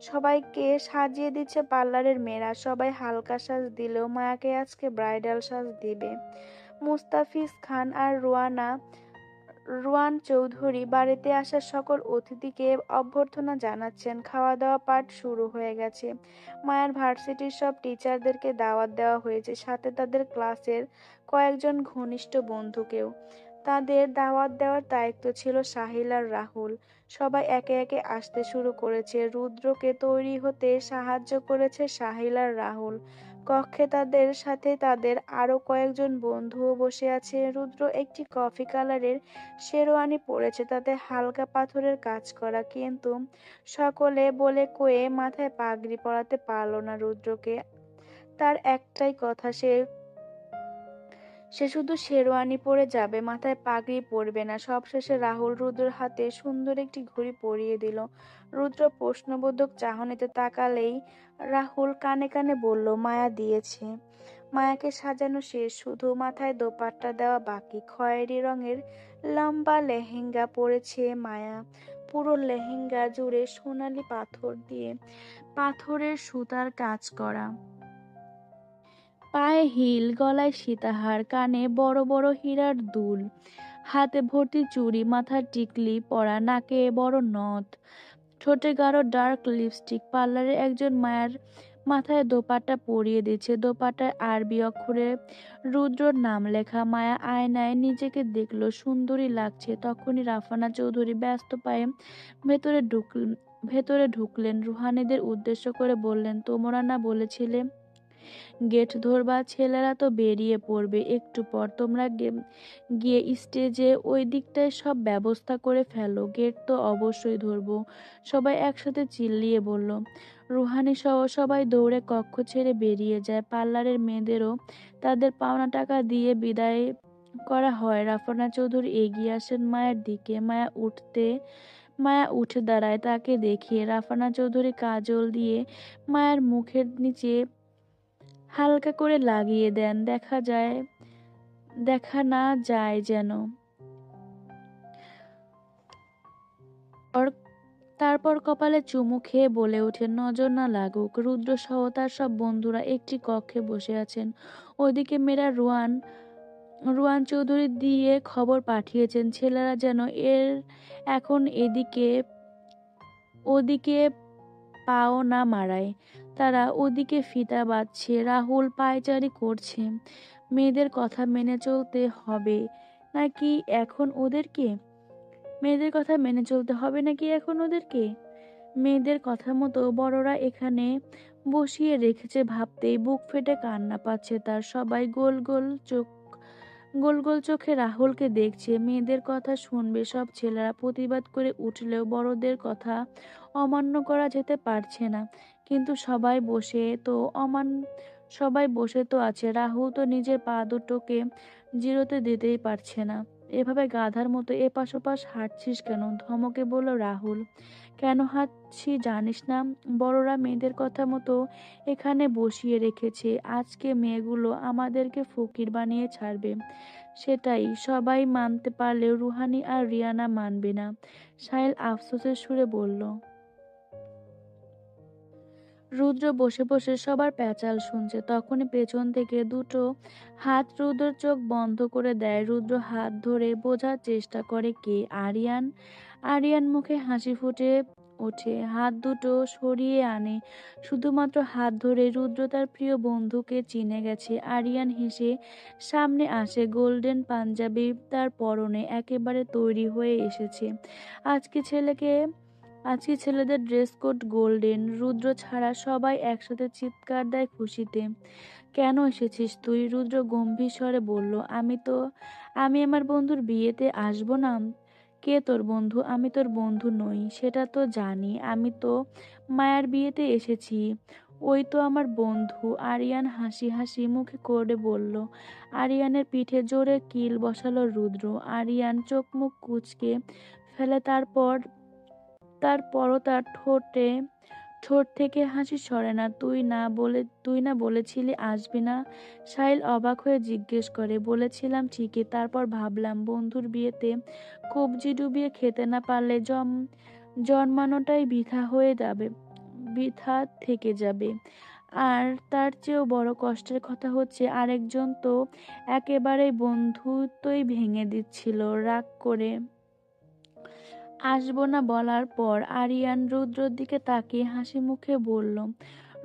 সবাইকে সাজিয়ে দিচ্ছে পার্লারের মেয়েরা। সবাই হালকা সাজ দিলেও মায়াকে আজকে ব্রাইডাল সাজ দিবে। মুস্তাফিজ খান আর রুয়ান চৌধুরী বাড়িতে আসা সকল অতিথিকে অভ্যর্থনা জানাচ্ছেন। খাওয়া দাওয়া পার্ট শুরু হয়ে গেছে। মায়ার ভার্সিটির সব টিচারদেরকে দাওয়াত দেওয়া হয়েছে, সাথে তাদের ক্লাসের কয়েকজন ঘনিষ্ঠ বন্ধুকেও। তাদের দাওয়াত দেওয়ার দায়িত্ব ছিল সাহিল আর রাহুল। সবাই একে একে আসতে শুরু করেছে। রুদ্রকে তৈরি হতে সাহায্য করেছে সাহিল আর রাহুল। কক্ষে তাদের সাথে তাদের আরো কয়েকজন বন্ধুও বসে আছে। রুদ্র একটি কফি কালারের শেরওয়ানি পরেছে, তাতে হালকা পাথরের কাজ করা, কিন্তু সকলে বলে কয়ে মাথায় পাগড়ি পরাতে পারল না রুদ্রকে। তার একটাই কথা, সে শুধু শেরওয়ানি পরে যাবে, মাথায় পাগড়ি পরবে না। সবশেষে রাহুল রুদ্রর হাতে সুন্দর একটি ঘড়ি পরিয়ে দিল। রুদ্র প্রশ্নবোধক চাহনিতে তাকালেই রাহুল কানে কানে বলল, মায়া দিয়েছে। মায়াকে সাজানো শেষ, শুধু মাথায় দোপাট্টা দেওয়া বাকি। খয়েরি রঙের লম্বা লেহেঙ্গা পরেছে মায়া। পুরো লেহেঙ্গা জুড়ে সোনালি পাথর দিয়ে পাথরের সুতার কাজ করা। পায়ে হিল, গলায় সীতাহার, কানে বড় বড় হীরার দুল, হাতে ভর্তি চুড়ি, মাথার টিকলি পরা, নাকে বড় নথ, ঠোঁটে গাঢ় ডার্ক লিপস্টিক। পার্লারে একজন মায়ের মাথায় দোপাট্টা পরিয়ে দিচ্ছে। দোপাট্টায় আরবি অক্ষরে রুদ্রর নাম লেখা। মায়া আয়নায় নিজেকে দেখলো, সুন্দরী লাগছে। তখনই রাফানা চৌধুরী ব্যস্ত পায়ে ভেতরে ঢুকলেন রুহানীদের উদ্দেশ্য করে বললেন, তোমরা না বলেছিলে গেট ধরবা? ছেলেরা তো বেরিয়ে পড়বে একটু পর। তোমরা গিয়ে স্টেজে ওই দিকটায় সব ব্যবস্থা করে ফেলো। গেট তো অবশ্যই ধরবো, সবাই একসাথে চিল্লিয়ে বলল। রুহানি সহ সবাই দৌড়ে কক্ষ ছেড়ে বেরিয়ে যায়। পার্লারের মেয়েদেরও তাদের পাওনা টাকা দিয়ে বিদায় করা হয়। রাফানা চৌধুরী এগিয়ে আসেন মায়ের দিকে। মায়া উঠে দাঁড়ায় তাকে দেখিয়ে। রাফানা চৌধুরী কাজল দিয়ে মায়ের মুখের নিচে হালকা করে লাগিয়ে দেন, দেখা না যায় যেন। তারপর কপালে চুমু খেয়ে বলে ওঠেন, নজর না লাগুক। রুদ্র সহ তার সব বন্ধুরা একটি কক্ষে বসে আছেন। ওইদিকে মেয়েরা রুয়ান চৌধুরী দিয়ে খবর পাঠিয়েছেন ছেলেরা যেন এখন এদিকে ওদিকে পাও না মারায়। তারা ওদিকে ফিতা বাঁধছে, রাহুল পায়চারি করছে। মেয়েদের কথা মেনে চলতে হবে নাকি এখন ওদেরকে? মেয়েদের কথা মেনে চলতে হবে নাকি এখন ওদেরকে? মেয়েদের কথা মতো বড়রা এখানে বসিয়ে রেখেছে ভাবতেই বুক ফেটে কান্না পাচ্ছে তার। সবাই গোল গোল চোখে রাহুলকে দেখছে। মেয়েদের কথা শুনবে সব ছেলেরা প্রতিবাদ করে উঠলেও বড়দের কথা অমান্য করা যেতে পারছে না। কিন্তু সবাই বসে তো আছে, রাহুল তো নিজের পা দুটোকে জিরোতে দিতেই পারছে না। এভাবে গাধার মতো এপাশ ওপাশ হাঁটছিস কেন? ধমকে বলল রাহুল। কেন হাঁটছি জানিস না? বড়রা মেয়েদের কথা মতো এখানে বসিয়ে রেখেছে। আজকে মেয়েগুলো আমাদেরকে ফকির বানিয়ে ছাড়বে। সেটাই সবাই মানতে পারলেও রুহানি আর রিয়ানা মানবে না। সাহেল আফসোসের সুরে বলল। রুদ্র বসে বসে সবার প্যাচাল শুনছে। তখনই পেছন থেকে দুটো হাত রুদ্রর চোখ বন্ধ করে দেয়। রুদ্র হাত ধরে বোঝার চেষ্টা করে কে। আরিয়ান মুখে হাসি ফুটে ওঠে, হাত দুটো সরিয়ে আনে। শুধুমাত্র হাত ধরে রুদ্র তার প্রিয় বন্ধুকে চিনে গেছে। আরিয়ান হেসে সামনে আসে, গোল্ডেন পাঞ্জাবি তার পরনে, একেবারে তৈরি হয়ে এসেছে। আজকে ছেলেকে আজকে ছেলেদের ড্রেস কোড গোল্ডেন। রুদ্র ছাড়া সবাই একসাথে চিৎকার দেয় খুশিতে। কেন এসেছিস তুই? রুদ্র গম্ভীর স্বরে বলল, আমি আমার বন্ধুর বিয়েতে আসবো না। কে তোর বন্ধু? আমি তোর বন্ধু নই, সেটা তো জানি। আমি তো মায়ার বিয়েতে এসেছি। ওই তো আমার বন্ধু। আরিয়ান হাসি হাসি মুখে করে বলল। আরিয়ানের পিঠে জোরে কিল বসালো রুদ্র। আরিয়ান চোখ মুখ কুঁচকে ফেলে। তারপরও তার ঠোঁট থেকে হাসি সরে না। তুই না বলেছিলি আসবি না? সাহিল অবাক হয়ে জিজ্ঞেস করে। বলেছিলাম ঠিকই, তারপর ভাবলাম বন্ধুর বিয়েতে কবজি ডুবিয়ে খেতে না পারলে জন্মানোটাই বৃথা থেকে যাবে। আর তার চেয়েও বড় কষ্টের কথা হচ্ছে আরেকজন তো একেবারেই বন্ধুত্বই ভেঙে দিচ্ছিল রাগ করে। আসবো না বলার পর আরিয়ান রুদ্রর দিকে তাকিয়ে হাসি মুখে বলল।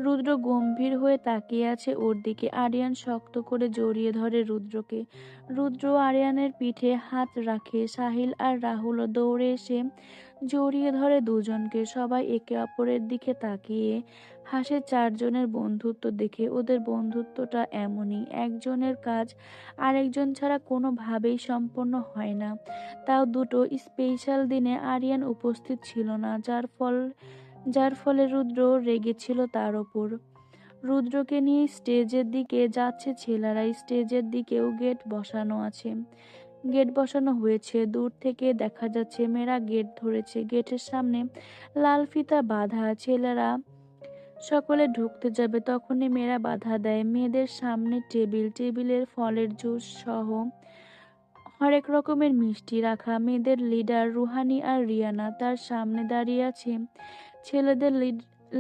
রুদ্র গম্ভীর হয়ে তাকিয়ে আছে ওর দিকে। আরিয়ান শক্ত করে জড়িয়ে ধরে রুদ্রকে। রুদ্র আরিয়ানের পিঠে হাত রাখে। সাহিল আর রাহুলও দৌড়ে এসে জড়িয়ে ধরে দুজনকে। সবাই একে অপরের দিকে তাকিয়ে হাসে চারজনের বন্ধুত্ব দেখে। ওদের বন্ধুত্বটা এমনই, একজনের কাজ আরেকজন ছাড়া কোনোভাবেই সম্পন্ন হয় না। তাও দুটো স্পেশাল দিনে আরিয়ান উপস্থিত ছিল না, যার ফলে রুদ্র রেগেছিল তার ওপর। রুদ্রকে নিয়ে স্টেজের দিকে যাচ্ছে ছেলেরা। স্টেজের দিকেও গেট বসানো আছে, গেট বসানো হয়েছে। দূর থেকে দেখা যাচ্ছে মেয়েরা গেট ধরেছে, গেটের সামনে লাল ফিতা বাঁধা। ছেলেরা সকলে ঢুকতে যাবে তখনই মেয়েরা বাধা দেয়। মেয়েদের সামনে টেবিল, টেবিলের ফলের জুস সহ হরেক রকমের মিষ্টি রাখা। মেয়েদের লিডার রুহানি আর রিয়ানা তার সামনে দাঁড়িয়ে আছে। ছেলেদের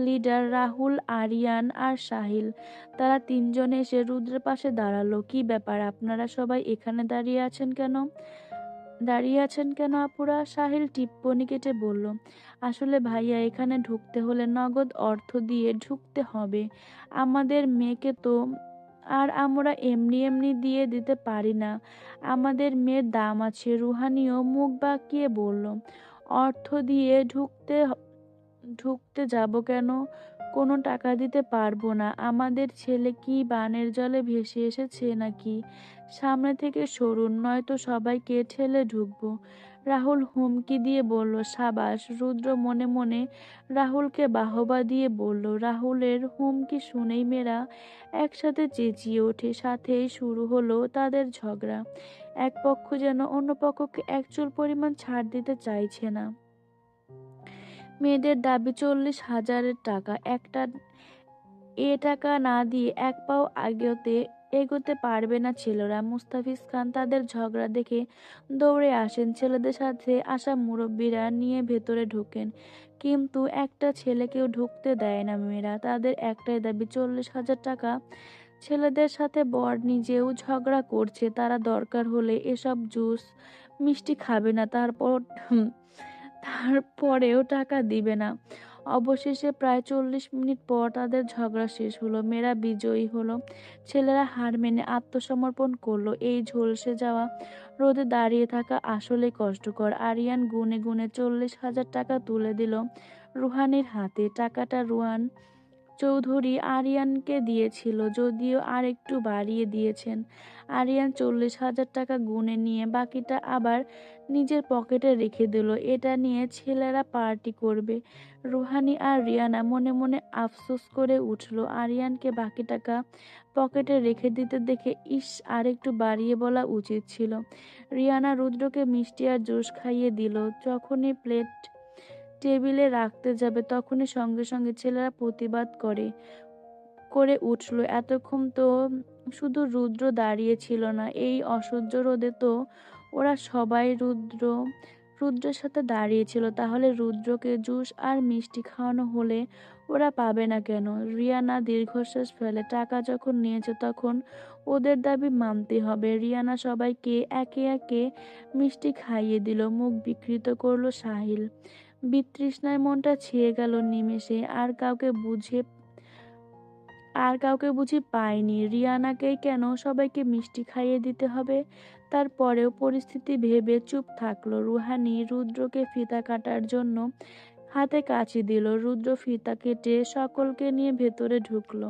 লিডার রাহুল, আরিয়ান আর সাহিল। তারা তিনজনে এসে রুদ্রের পাশে দাঁড়ালো। কি ব্যাপার, আপনারা সবাই এখানে দাঁড়িয়ে আছেন কেন আপুরা? সাহিল টিপ্পনি কেটে বলল, আসলে ভাইয়া, এখানে ঢুকতে হলে নগদ অর্থ দিয়ে ঢুকতে হবে। আমাদের মেয়েকে তো আর আমরা এমনি এমনি দিয়ে দিতে পারি না। আমাদের মেয়ের দাম আছে। রুহানিও মুখ বাঁকিয়ে বলল, অর্থ দিয়ে ঢুকতে যাব কেন? কোনো টাকা দিতে পারবো না। আমাদের ছেলে কি বানের জলে ভেসে এসেছে নাকি? সামনে থেকে সরুন, নয়তো সবাইকে ঠেলে ঢুকবো। রাহুল হুমকি দিয়ে বলল, সাবাস। রুদ্র মনে মনে রাহুলকে বাহবা দিয়ে বলল। রাহুলের হুমকি শুনেই মেয়েরা একসাথে চেঁচিয়ে ওঠে। সাথেই শুরু হলো তাদের ঝগড়া। এক পক্ষ যেন অন্য পক্ষকে এক চুল পরিমাণ ছাড় দিতে চাইছে না। মেয়েদের দাবি 40,000 টাকা। টাকা না দিয়ে এক পাও এগোতে পারবে না ছেলেরা। মুস্তাফিজ খান তাদের ঝগড়া দেখে দৌড়ে আসেন। ছেলেদের সাথে আসা মুরব্বীরা নিয়ে ভেতরে ঢোকেন, কিন্তু একটা ছেলেকেও ঢুকতে দেয় না মেয়েরা। তাদের একটাই দাবি, 40,000 টাকা। ছেলেদের সাথে বর নিজেও ঝগড়া করছে, তারা দরকার হলে এসব জুস মিষ্টি খাবে না, তারপরেও টাকা দিবে না। অবশেষে প্রায় 40 মিনিট পর তাদের ঝগড়া শেষ হলো। মেয়েরা বিজয়ী হলো। ছেলেরা হার মেনে আত্মসমর্পণ করলো। এই ঝলসে যাওয়া রোদে দাঁড়িয়ে থাকা আসলে কষ্টকর। আরিয়ান গুনে গুনে 40,000 টাকা তুলে দিল রুহানির হাতে। টাকাটা রুহান চৌধুরী আরিয়ানকে দিয়েছিল, যদিও আর একটু বাড়িয়ে দিয়েছেন। আরিয়ান 40,000 টাকা গুনে নিয়ে বাকিটা আবার নিজের পকেটে রেখে দিল। এটা নিয়ে ছেলেরা পার্টি করবে। রুহানি আর রিয়ানা মনে মনে আফসোস করে উঠল। আরিয়ানকে বাকি টাকা পকেটে রেখে দিতে দেখে ইস, আর একটু বাড়িয়ে বলা উচিত ছিল। রিয়ানা রুদ্রকে মিষ্টি আর জুস খাইয়ে দিল। যখনই প্লেট টেবিলে রাখতে যাবে তখনই সঙ্গে সঙ্গে ছেলেরা প্রতিবাদ করে উঠল। এতক্ষণ তো শুধু রুদ্র দাঁড়িয়ে ছিল না, এই অসহ্য রোদে তো ওরা সবাই রুদ্রের সাথে দাঁড়িয়েছিল। তাহলে রুদ্রকে জুস আর মিষ্টি খাওয়ানো হলে ওরা পাবে না কেন? রিয়ানা দীর্ঘশ্বাস ফেলে। টাকা যখন নিয়েছে তখন ওদের দাবি মানতে হবে। রিয়ানা সবাইকে একে একে মিষ্টি খাইয়ে দিল। মুখ বিকৃত করলো সাহিল। বিতৃষ্ণায় মনটা ছেয়ে গেল নিমেষে। আর কাউকে বুঝি পায়নি। রিয়ানাকেই কেন সবাইকে মিষ্টি খাইয়ে দিতে হবে? তারপরেও পরিস্থিতি ভেবে চুপ থাকলো। রুহানি রুদ্রকে ফিতা কাটার জন্য হাতে কাঁচি দিল। রুদ্র ফিতা কেটে সকলকে নিয়ে ভেতরে ঢুকলো।